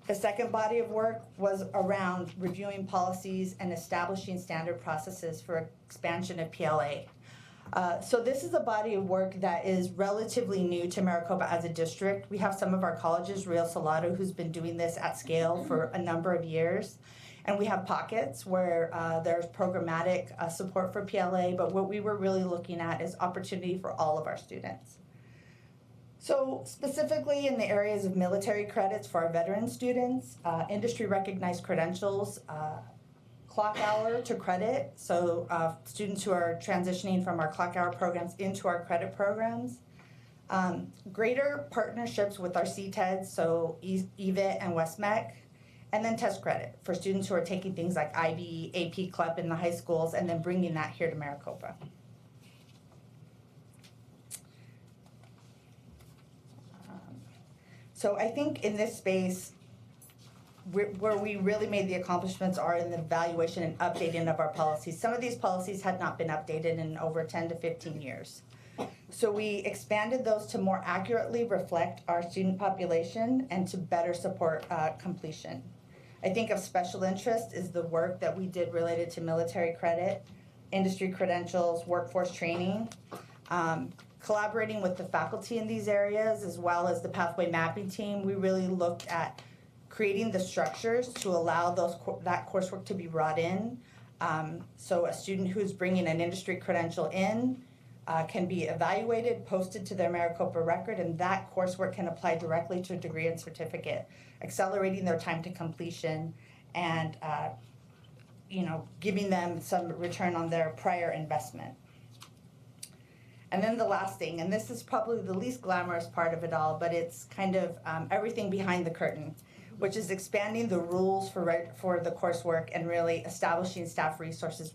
The second body of work was around reviewing policies and establishing standard processes for expansion of PLA. So this is a body of work that is relatively new to Maricopa as a district. We have some of our colleges, Real Salado, who's been doing this at scale for a number of years. And we have pockets where there's programmatic support for PLA, but what we were really looking at is opportunity for all of our students. So specifically in the areas of military credits for our veteran students, industry recognized credentials, clock hour to credit, so students who are transitioning from our clock hour programs into our credit programs. Greater partnerships with our CTEDs, so EVIT and WestMech, and then test credit for students who are taking things like IB, AP CLEP in the high schools, and then bringing that here to Maricopa. So I think in this space, where we really made the accomplishments are in the evaluation and updating of our policies. Some of these policies had not been updated in over 10 to 15 years. So we expanded those to more accurately reflect our student population and to better support completion. I think of special interest is the work that we did related to military credit, industry credentials, workforce training, collaborating with the faculty in these areas as well as the pathway mapping team. We really looked at creating the structures to allow that coursework to be brought in. So a student who's bringing an industry credential in can be evaluated, posted to their Maricopa record, and that coursework can apply directly to a degree and certificate, accelerating their time to completion and giving them some return on their prior investment. And then the last thing, and this is probably the least glamorous part of it all, but it's kind of everything behind the curtain, which is expanding the rules for the coursework and really establishing staff resources.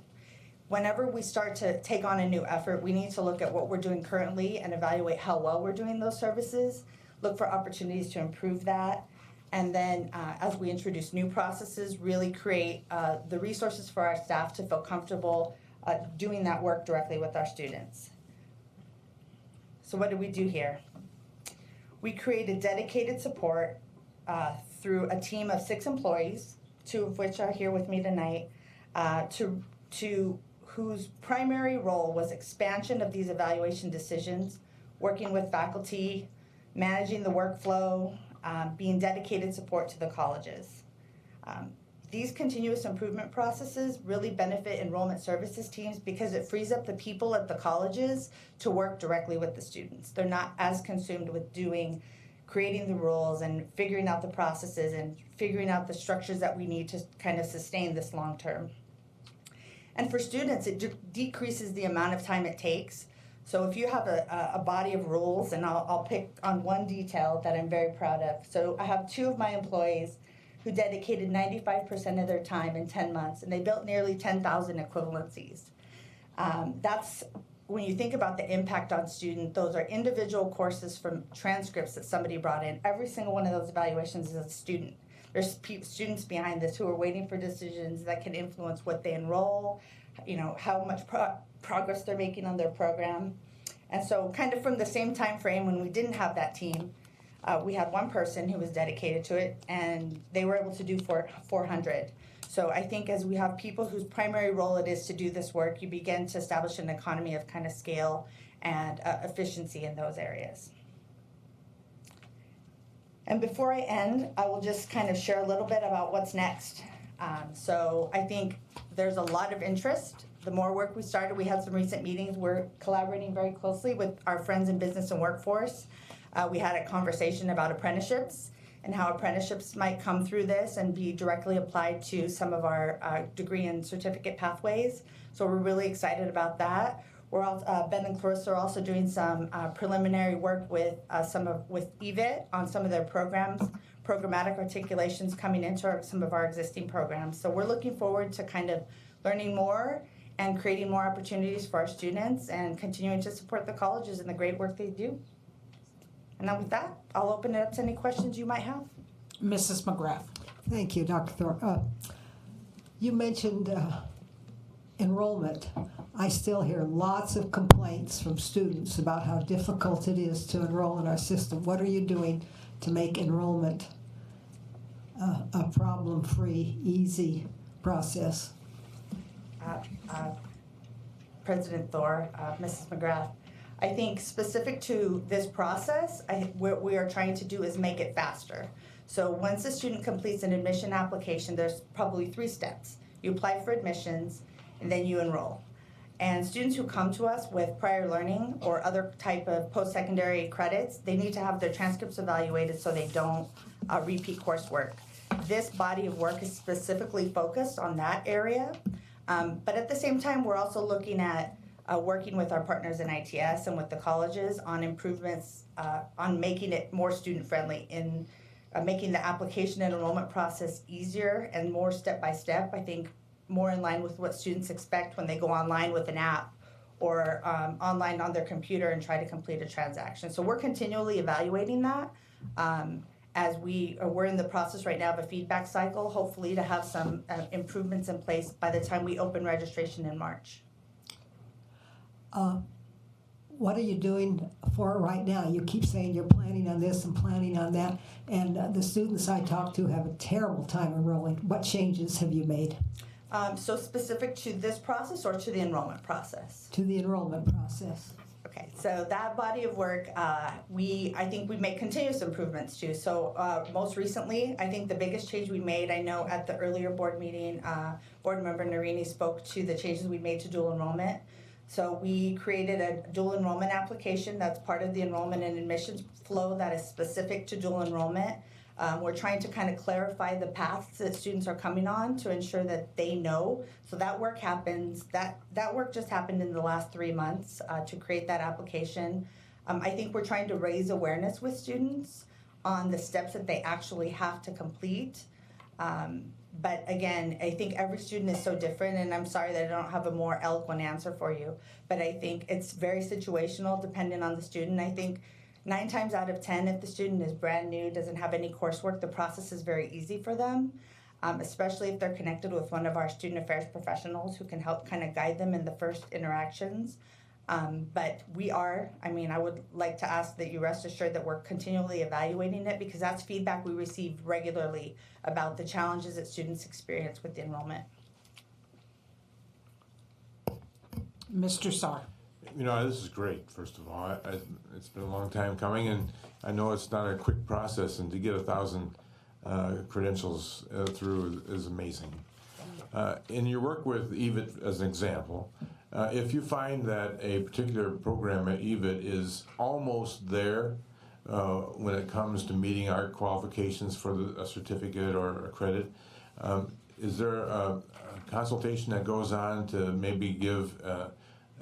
Whenever we start to take on a new effort, we need to look at what we're doing currently and evaluate how well we're doing those services, look for opportunities to improve that, and then as we introduce new processes, really create the resources for our staff to feel comfortable doing that work directly with our students. So what did we do here? We created dedicated support through a team of 6 employees, 2 of which are here with me tonight, whose primary role was expansion of these evaluation decisions, working with faculty, managing the workflow, being dedicated support to the colleges. These continuous improvement processes really benefit enrollment services teams because it frees up the people at the colleges to work directly with the students. They're not as consumed with creating the rules and figuring out the processes and figuring out the structures that we need to kind of sustain this long term. And for students, it decreases the amount of time it takes. So if you have a body of rules, and I'll pick on one detail that I'm very proud of. So I have 2 of my employees who dedicated 95% of their time in 10 months, and they built nearly 10,000 equivalencies. That's, when you think about the impact on students, those are individual courses from transcripts that somebody brought in. Every single one of those evaluations is a student. There's students behind this who are waiting for decisions that can influence what they enroll, how much progress they're making on their program. And so kind of from the same time frame when we didn't have that team, we had one person who was dedicated to it, and they were able to do 400. So I think as we have people whose primary role it is to do this work, you begin to establish an economy of kind of scale and efficiency in those areas. And before I end, I will just kind of share a little bit about what's next. So I think there's a lot of interest. The more work we started, we had some recent meetings. We're collaborating very closely with our friends in business and workforce. We had a conversation about apprenticeships and how apprenticeships might come through this and be directly applied to some of our degree and certificate pathways. So we're really excited about that. We're also, Ben and Clarissa are also doing some preliminary work with with EVIT on some of their programs, programmatic articulations coming into some of our existing programs. So we're looking forward to kind of learning more and creating more opportunities for our students and continuing to support the colleges and the great work they do. And now with that, I'll open it up to any questions you might have. Mrs. McGrath. Thank you, Dr. Thor. You mentioned enrollment. I still hear lots of complaints from students about how difficult it is to enroll in our system. What are you doing to make enrollment a problem-free, easy process? President Thor, Mrs. McGrath, I think specific to this process, what we are trying to do is make it faster. So once a student completes an admission application, there's probably 3 steps. You apply for admissions, and then you enroll. And students who come to us with prior learning or other type of post-secondary credits, they need to have their transcripts evaluated so they don't repeat coursework. This body of work is specifically focused on that area. But at the same time, we're also looking at working with our partners in ITS and with the colleges on improvements on making it more student-friendly, in making the application and enrollment process easier and more step-by-step. I think more in line with what students expect when they go online with an app or online on their computer and try to complete a transaction. So we're continually evaluating that as we're in the process right now of a feedback cycle, hopefully to have some improvements in place by the time we open registration in March. What are you doing for it right now? You keep saying you're planning on this and planning on that, and the students I talk to have a terrible time enrolling. What changes have you made? So specific to this process or to the enrollment process? To the enrollment process. Okay, so that body of work, I think we make continuous improvements too. So most recently, I think the biggest change we made, I know at the earlier board meeting, board member Narini spoke to the changes we made to dual enrollment. So we created a dual enrollment application that's part of the enrollment and admissions flow that is specific to dual enrollment. We're trying to kind of clarify the paths that students are coming on to ensure that they know. So that work happens, that work just happened in the last 3 months to create that application. I think we're trying to raise awareness with students on the steps that they actually have to complete. But again, I think every student is so different, and I'm sorry that I don't have a more eloquent answer for you. But I think it's very situational, dependent on the student. I think 9 times out of 10, if the student is brand new, doesn't have any coursework, the process is very easy for them, especially if they're connected with one of our student affairs professionals who can help kind of guide them in the first interactions. But I would like to ask that you rest assured that we're continually evaluating it, because that's feedback we receive regularly about the challenges that students experience with the enrollment. Mr. Saar. This is great, first of all. It's been a long time coming, and I know it's not a quick process, and to get 1,000 credentials through is amazing. In your work with EVIT, as an example, if you find that a particular program at EVIT is almost there when it comes to meeting our qualifications for a certificate or a credit, is there a consultation that goes on to maybe give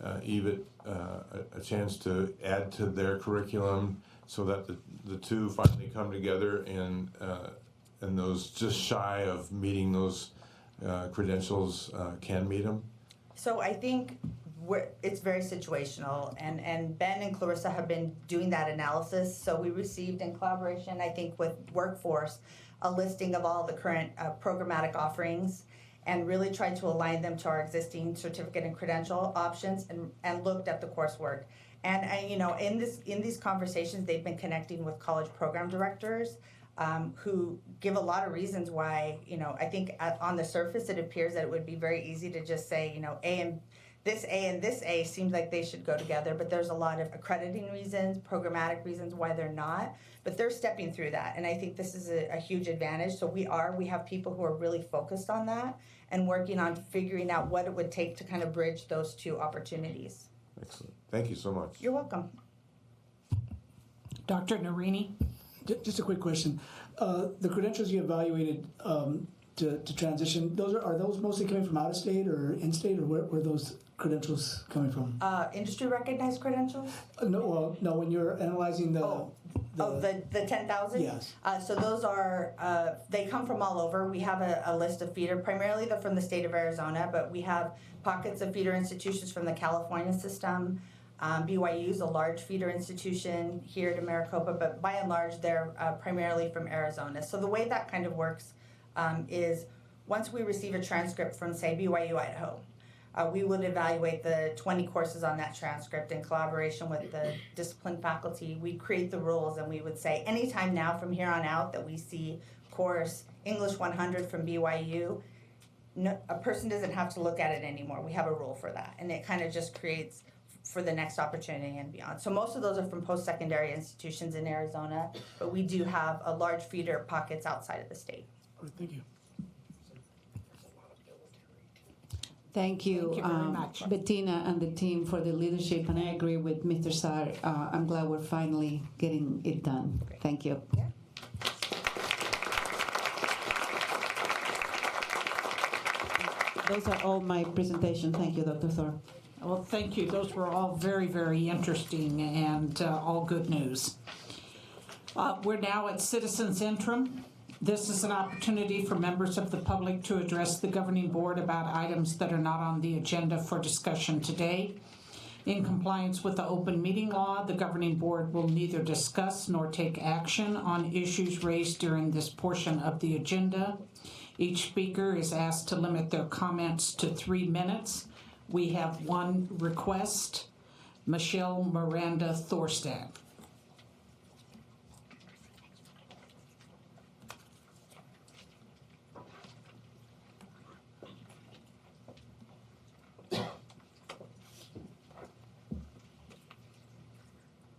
EVIT a chance to add to their curriculum so that the two finally come together and and those just shy of meeting those credentials can meet them? So I think it's very situational, and Ben and Clarissa have been doing that analysis. So we received, in collaboration, I think, with Workforce, a listing of all the current programmatic offerings, and really tried to align them to our existing certificate and credential options, and looked at the coursework. And in these conversations, they've been connecting with college program directors who give a lot of reasons why. I think on the surface it appears that it would be very easy to just say, this A and this A seems like they should go together, but there's a lot of accrediting reasons, programmatic reasons why they're not. But they're stepping through that, and I think this is a huge advantage. So we have people who are really focused on that and working on figuring out what it would take to kind of bridge those two opportunities. Excellent. Thank you so much. You're welcome. Dr. Narini? Just a quick question. The credentials you evaluated to transition, are those mostly coming from out of state or in state, or where are those credentials coming from? Industry recognized credentials? No, when you're analyzing the 10,000? Yes. So those are, they come from all over. We have a list of feeder, primarily they're from the state of Arizona, but we have pockets of feeder institutions from the California system. BYU is a large feeder institution here to Maricopa, but by and large they're primarily from Arizona. So the way that kind of works is once we receive a transcript from, say, BYU Idaho, we would evaluate the 20 courses on that transcript in collaboration with the discipline faculty. We create the rules, and we would say anytime now from here on out that we see course English 100 from BYU, a person doesn't have to look at it anymore. We have a rule for that, and it kind of just creates for the next opportunity and beyond. So most of those are from post-secondary institutions in Arizona, but we do have a large feeder pockets outside of the state. Thank you. Thank you, very much. Bettina and the team, for the leadership, and I agree with Mr. Saar. I'm glad we're finally getting it done. Thank you. Yeah. Those are all my presentation. Thank you, Dr. Thor. Well, thank you. Those were all very, very interesting and all good news. We're now at Citizens Interim. This is an opportunity for members of the public to address the governing board about items that are not on the agenda for discussion today. In compliance with the open meeting law, the governing board will neither discuss nor take action on issues raised during this portion of the agenda. Each speaker is asked to limit their comments to 3 minutes. We have one request, Michelle Miranda Thorstad.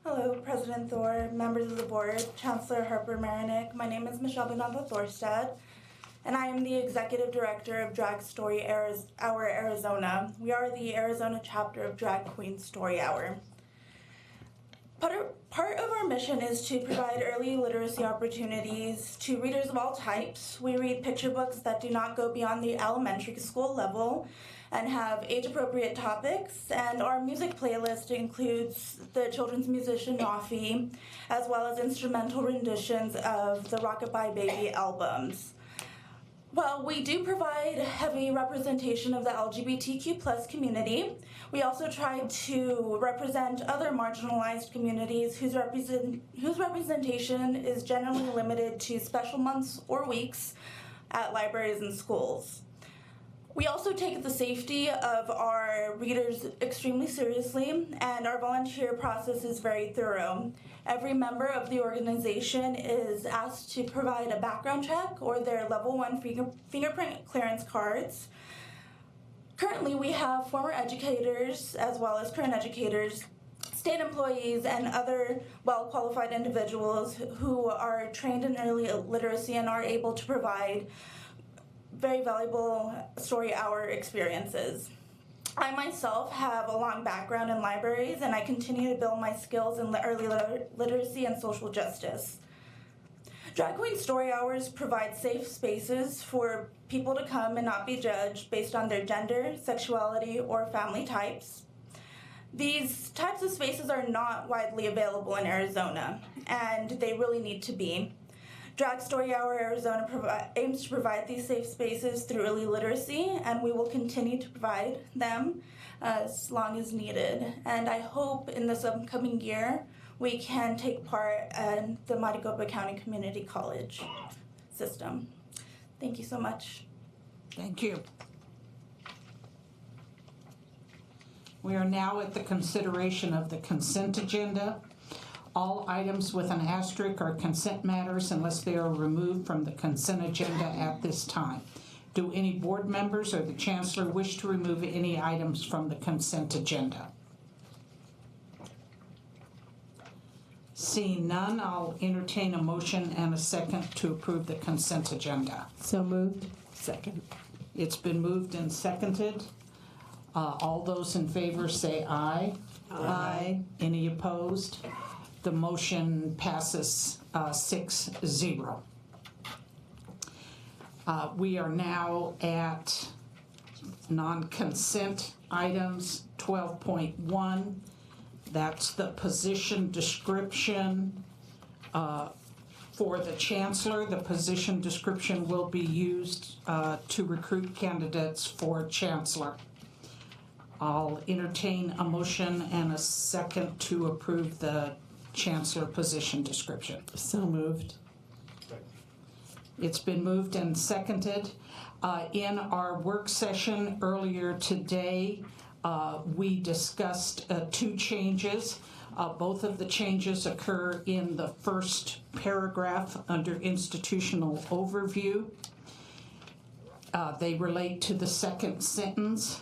Hello, President Thor, members of the board, Chancellor Harper-Marinick. My name is Michelle Miranda Thorstad, and I am the Executive Director of Drag Story Hour Arizona. We are the Arizona chapter of Drag Queen Story Hour. Part of our mission is to provide early literacy opportunities to readers of all types. We read picture books that do not go beyond the elementary school level and have age-appropriate topics, and our music playlist includes the children's musician Rafi, as well as instrumental renditions of the Rockabye Baby albums. While we do provide heavy representation of the LGBTQ+ community, we also try to represent other marginalized communities whose representation is generally limited to special months or weeks at libraries and schools. We also take the safety of our readers extremely seriously, and our volunteer process is very thorough. Every member of the organization is asked to provide a background check or their level 1 fingerprint clearance cards. Currently, we have former educators as well as current educators, state employees, and other well-qualified individuals who are trained in early literacy and are able to provide very valuable story hour experiences. I myself have a long background in libraries, and I continue to build my skills in early literacy and social justice. Drag Queen Story Hours provide safe spaces for people to come and not be judged based on their gender, sexuality, or family types. These types of spaces are not widely available in Arizona, and they really need to be. Drag Story Hour Arizona aims to provide these safe spaces through early literacy, and we will continue to provide them as long as needed. And I hope in this upcoming year we can take part in the Maricopa County Community College system. Thank you so much. Thank you. We are now at the consideration of the consent agenda. All items with an asterisk are consent matters unless they are removed from the consent agenda at this time. Do any board members or the chancellor wish to remove any items from the consent agenda? Seeing none, I'll entertain a motion and a second to approve the consent agenda. So moved. Second. It's been moved and seconded. All those in favor say aye. Aye. Any opposed? The motion passes 6-0. We are now at non-consent items 12.1. That's the position description for the chancellor. The position description will be used to recruit candidates for chancellor. I'll entertain a motion and a second to approve the chancellor position description. So moved. It's been moved and seconded. In our work session earlier today, we discussed 2 changes. Both of the changes occur in the first paragraph under institutional overview. They relate to the second sentence.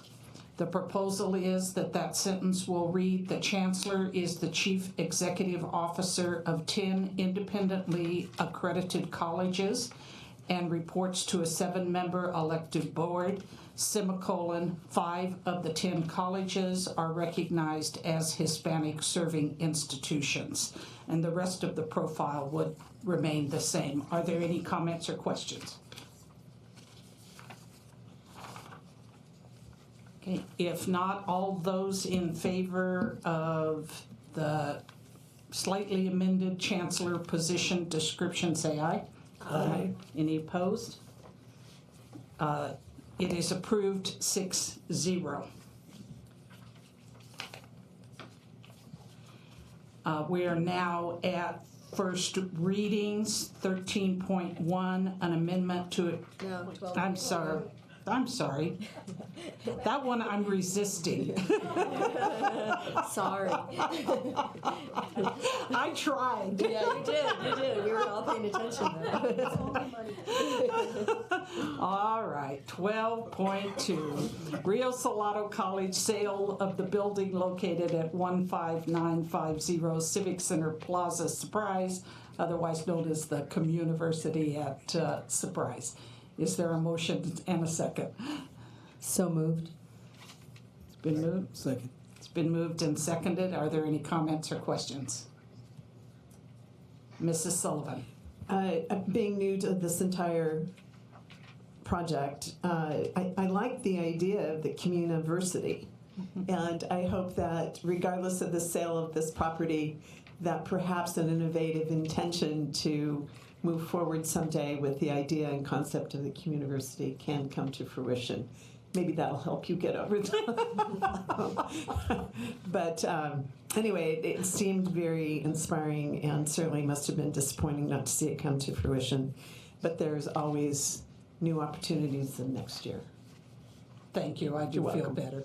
The proposal is that sentence will read, "The chancellor is the chief executive officer of 10 independently accredited colleges and reports to a 7-member elected board. Semicolon, 5 of the 10 colleges are recognized as Hispanic serving institutions." And the rest of the profile would remain the same. Are there any comments or questions? Okay, if not, all those in favor of the slightly amended chancellor position description say aye. Aye. Any opposed? It is approved 6-0. We are now at first readings, 13.1, an amendment to it. No, 12. I'm sorry. That one I'm resisting. Sorry. I tried. Yeah, you did. We were all paying attention though. All right, 12.2. Rio Salado College sale of the building located at 15950 Civic Center Plaza, Surprise, otherwise known as the Communiversity at Surprise. Is there a motion and a second? So moved. It's been moved. Second. It's been moved and seconded. Are there any comments or questions? Mrs. Sullivan. Being new to this entire project, I like the idea of the Communiversity. And I hope that regardless of the sale of this property, that perhaps an innovative intention to move forward someday with the idea and concept of the Communiversity can come to fruition. Maybe that'll help you get over that. But anyway, it seemed very inspiring and certainly must have been disappointing not to see it come to fruition. But there's always new opportunities in next year. Thank you. I do feel better.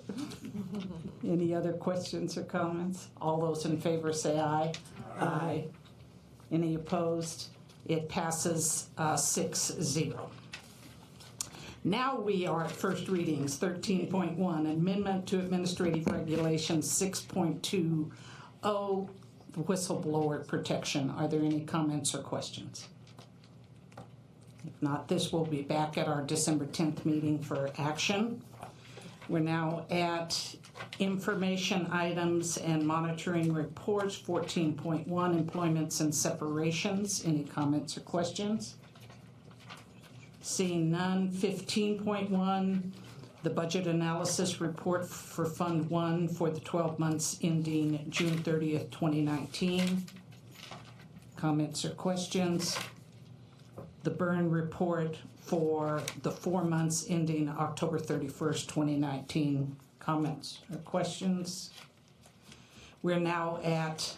Any other questions or comments? All those in favor say aye. Aye. Any opposed? It passes 6-0. Now we are at first readings, 13.1, Amendment to Administrative Regulations 6.20, Whistleblower Protection. Are there any comments or questions? If not, this will be back at our December 10th meeting for action. We're now at information items and monitoring reports, 14.1, employments and separations. Any comments or questions? Seeing none. 15.1, the budget analysis report for Fund 1 for the 12 months ending June 30th, 2019. Comments or questions? the burn report for the 4 months ending October 31st, 2019. Comments or questions? We're now at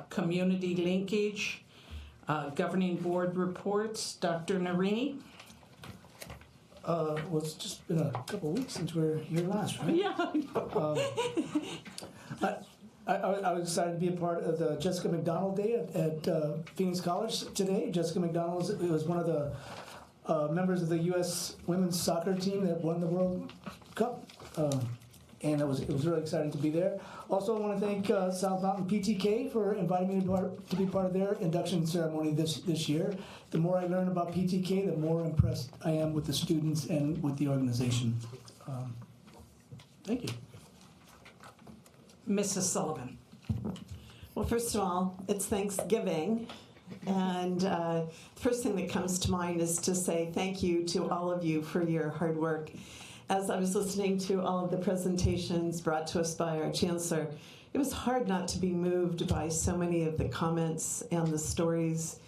community linkage, governing board reports. Dr. Narini? Well, it's just been a couple of weeks since we were here last, right? Yeah, I was excited to be a part of the Jessica McDonald Day at Phoenix College today. Jessica McDonald was one of the members of the U.S. women's soccer team that won the World Cup. And it was really exciting to be there. Also, I want to thank South Mountain PTK for inviting me to be part of their induction ceremony this year. The more I learn about PTK, the more impressed I am with the students and with the organization. Thank you. Mrs. Sullivan. Well, first of all, it's Thanksgiving. And the first thing that comes to mind is to say thank you to all of you for your hard work. As I was listening to all of the presentations brought to us by our chancellor, it was hard not to be moved by so many of the comments and the stories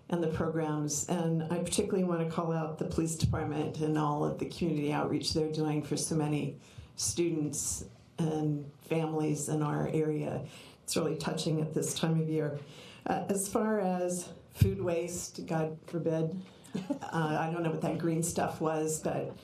and the programs. And I particularly want to call out the police department and all of the community outreach they're doing for so many students and families in our area. It's really touching at this time of year. As far as food waste, God forbid, I don't know what that green stuff was, but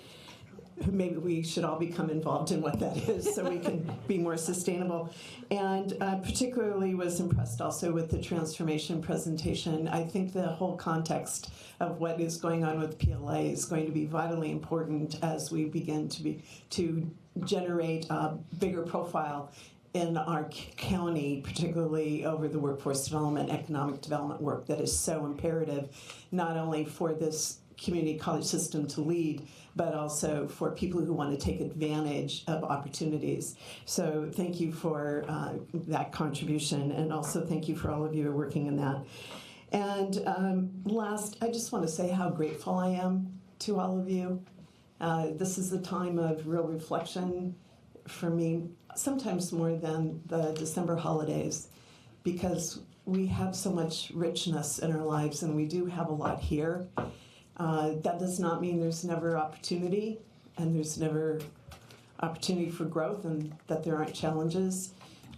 maybe we should all become involved in what that is so we can be more sustainable. And particularly was impressed also with the transformation presentation. I think the whole context of what is going on with PLA is going to be vitally important as we begin to generate a bigger profile in our county, particularly over the workforce development, economic development work that is so imperative, not only for this community college system to lead, but also for people who want to take advantage of opportunities. So thank you for that contribution, and also thank you for all of you who are working in that. And last, I just want to say how grateful I am to all of you. This is a time of real reflection for me, sometimes more than the December holidays, because we have so much richness in our lives, and we do have a lot here. That does not mean there's never opportunity, and there's never opportunity for growth, and that there aren't challenges.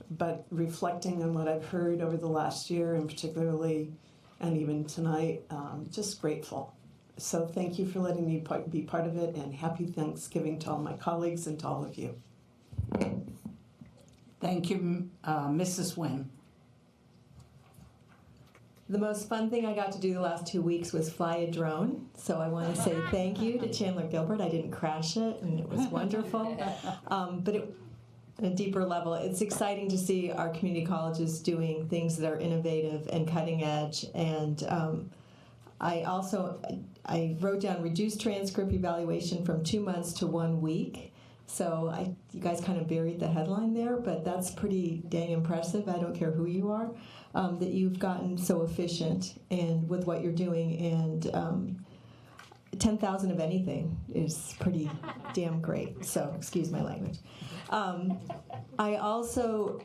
But reflecting on what I've heard over the last year, and particularly, and even tonight, just grateful. So thank you for letting me be part of it, and happy Thanksgiving to all my colleagues and to all of you. Thank you, Mrs. Nguyen. The most fun thing I got to do the last 2 weeks was fly a drone. So I want to say thank you to Chandler Gilbert. I didn't crash it, and it was wonderful. But at a deeper level, it's exciting to see our community colleges doing things that are innovative and cutting edge. And I wrote down reduced transcript evaluation from 2 months to 1 week. So you guys kind of buried the headline there, but that's pretty dang impressive. I don't care who you are, that you've gotten so efficient and with what you're doing. And 10,000 of anything is pretty damn great. So excuse my language. I also,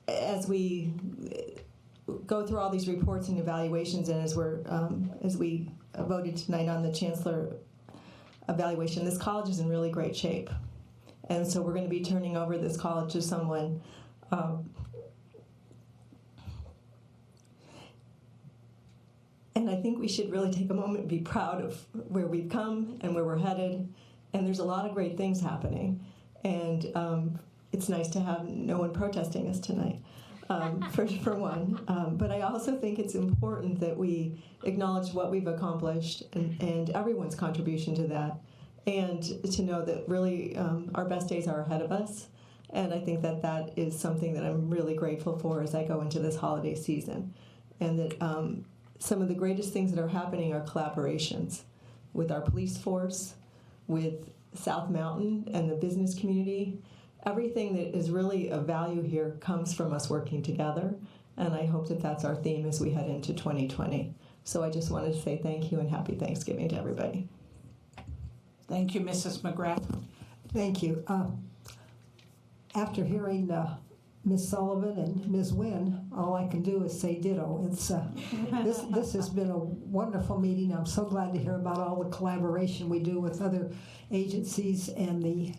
as we go through all these reports and evaluations, and as we voted tonight on the chancellor evaluation, this college is in really great shape. And so we're going to be turning over this college to someone and I think we should really take a moment and be proud of where we've come and where we're headed. And there's a lot of great things happening. And it's nice to have no one protesting us tonight, for one. But I also think it's important that we acknowledge what we've accomplished and everyone's contribution to that, and to know that really our best days are ahead of us. And I think that that is something that I'm really grateful for as I go into this holiday season. And that some of the greatest things that are happening are collaborations with our police force, with South Mountain and the business community. Everything that is really of value here comes from us working together, and I hope that that's our theme as we head into 2020. So I just wanted to say thank you and happy Thanksgiving to everybody. Thank you, Mrs. McGrath. Thank you. After hearing Ms. Sullivan and Ms. Wynn, all I can do is say ditto. It's this has been a wonderful meeting. I'm so glad to hear about all the collaboration we do with other agencies and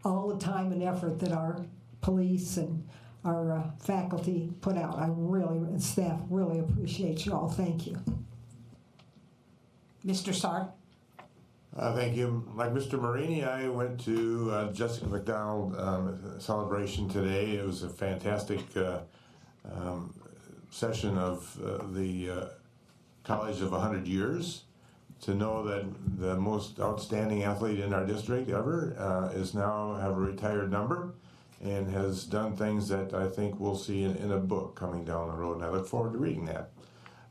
all the time and effort that our police and our faculty put out. And staff really appreciate you all. Thank you. Mr. Sarr? Thank you. Like Mr. Marini, I went to Jessica McDonald celebration today. It was a fantastic session of the College of 100 Years. To know that the most outstanding athlete in our district ever is now have a retired number and has done things that I think we'll see in a book coming down the road, and I look forward to reading that.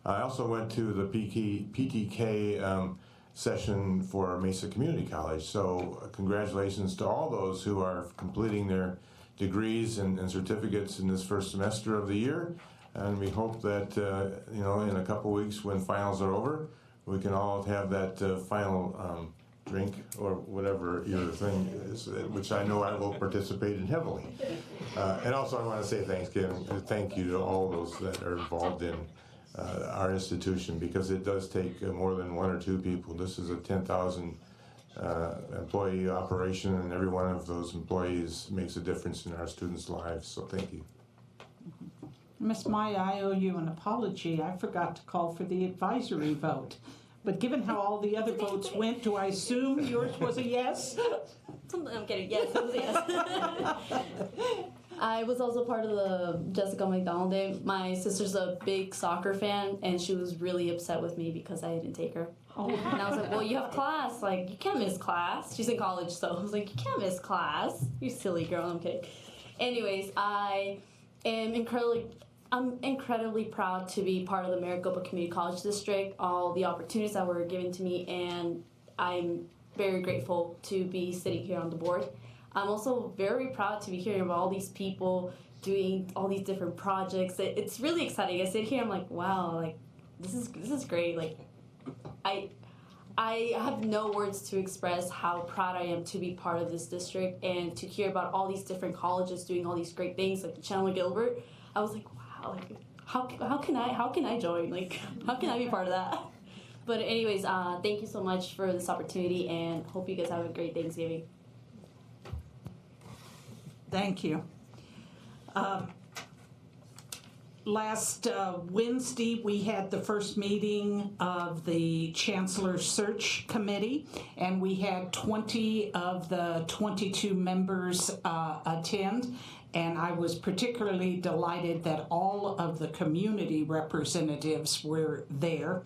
I also went to the PTK session for Mesa Community College, so congratulations to all those who are completing their degrees and certificates in this first semester of the year, and we hope that in a couple weeks when finals are over, we can all have that final drink or whatever your thing is, which I know I will participate in heavily. And also I want to say thank you to all those that are involved in our institution, because it does take more than one or two people. This is a 10,000 employee operation, and every one of those employees makes a difference in our students' lives, so thank you. Miss Maya, I owe you an apology. I forgot to call for the advisory vote. But given how all the other votes went, do I assume yours was a yes? I'm kidding. Yes, it was a yes. I was also part of the Jessica McDonald Day. My sister's a big soccer fan, and she was really upset with me because I didn't take her. Oh. And I was like, well, you have class. Like, you can't miss class. She's in college, so I was like, you can't miss class. You silly girl. I'm kidding. Anyways, I'm incredibly proud to be part of the Maricopa Community College District, all the opportunities that were given to me, and I'm very grateful to be sitting here on the board. I'm also very proud to be hearing about all these people doing all these different projects. It's really exciting. I sit here, I'm like, wow, like this is great. Like I have no words to express how proud I am to be part of this district and to hear about all these different colleges doing all these great things, like the Chandler Gilbert. I was like, wow, like how can I join? Like how can I be part of that? But anyways, thank you so much for this opportunity, and hope you guys have a great Thanksgiving. Thank you. Last Wednesday, we had the first meeting of the Chancellor's Search Committee, and we had 20 of the 22 members attend, and I was particularly delighted that all of the community representatives were there.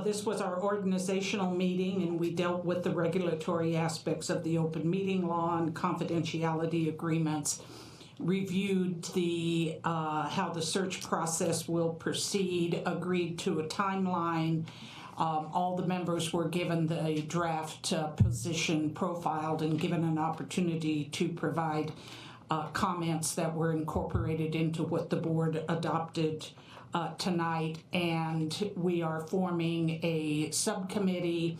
This was our organizational meeting, and we dealt with the regulatory aspects of the open meeting law and confidentiality agreements, reviewed the how the search process will proceed, agreed to a timeline. All the members were given the draft position profiled and given an opportunity to provide comments that were incorporated into what the board adopted tonight, and we are forming a subcommittee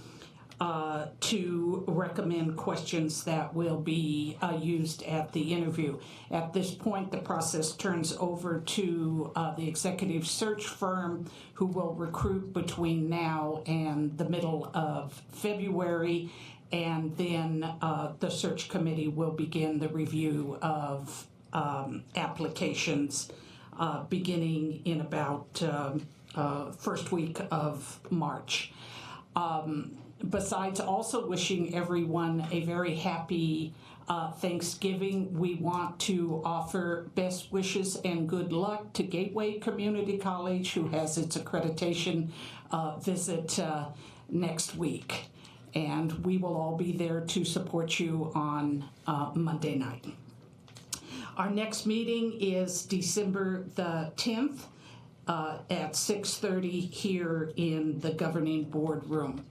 to recommend questions that will be used at the interview. At this point, the process turns over to the executive search firm, who will recruit between now and the middle of February, and then the search committee will begin the review of applications beginning in about first week of March. Besides also wishing everyone a very happy Thanksgiving, we want to offer best wishes and good luck to Gateway Community College, who has its accreditation visit next week. And we will all be there to support you on Monday night. Our next meeting is December the 10th at 6:30 here in the governing board room.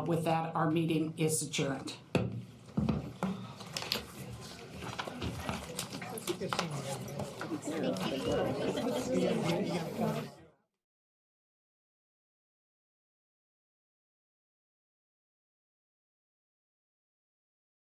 With that, our meeting is adjourned. Thank you.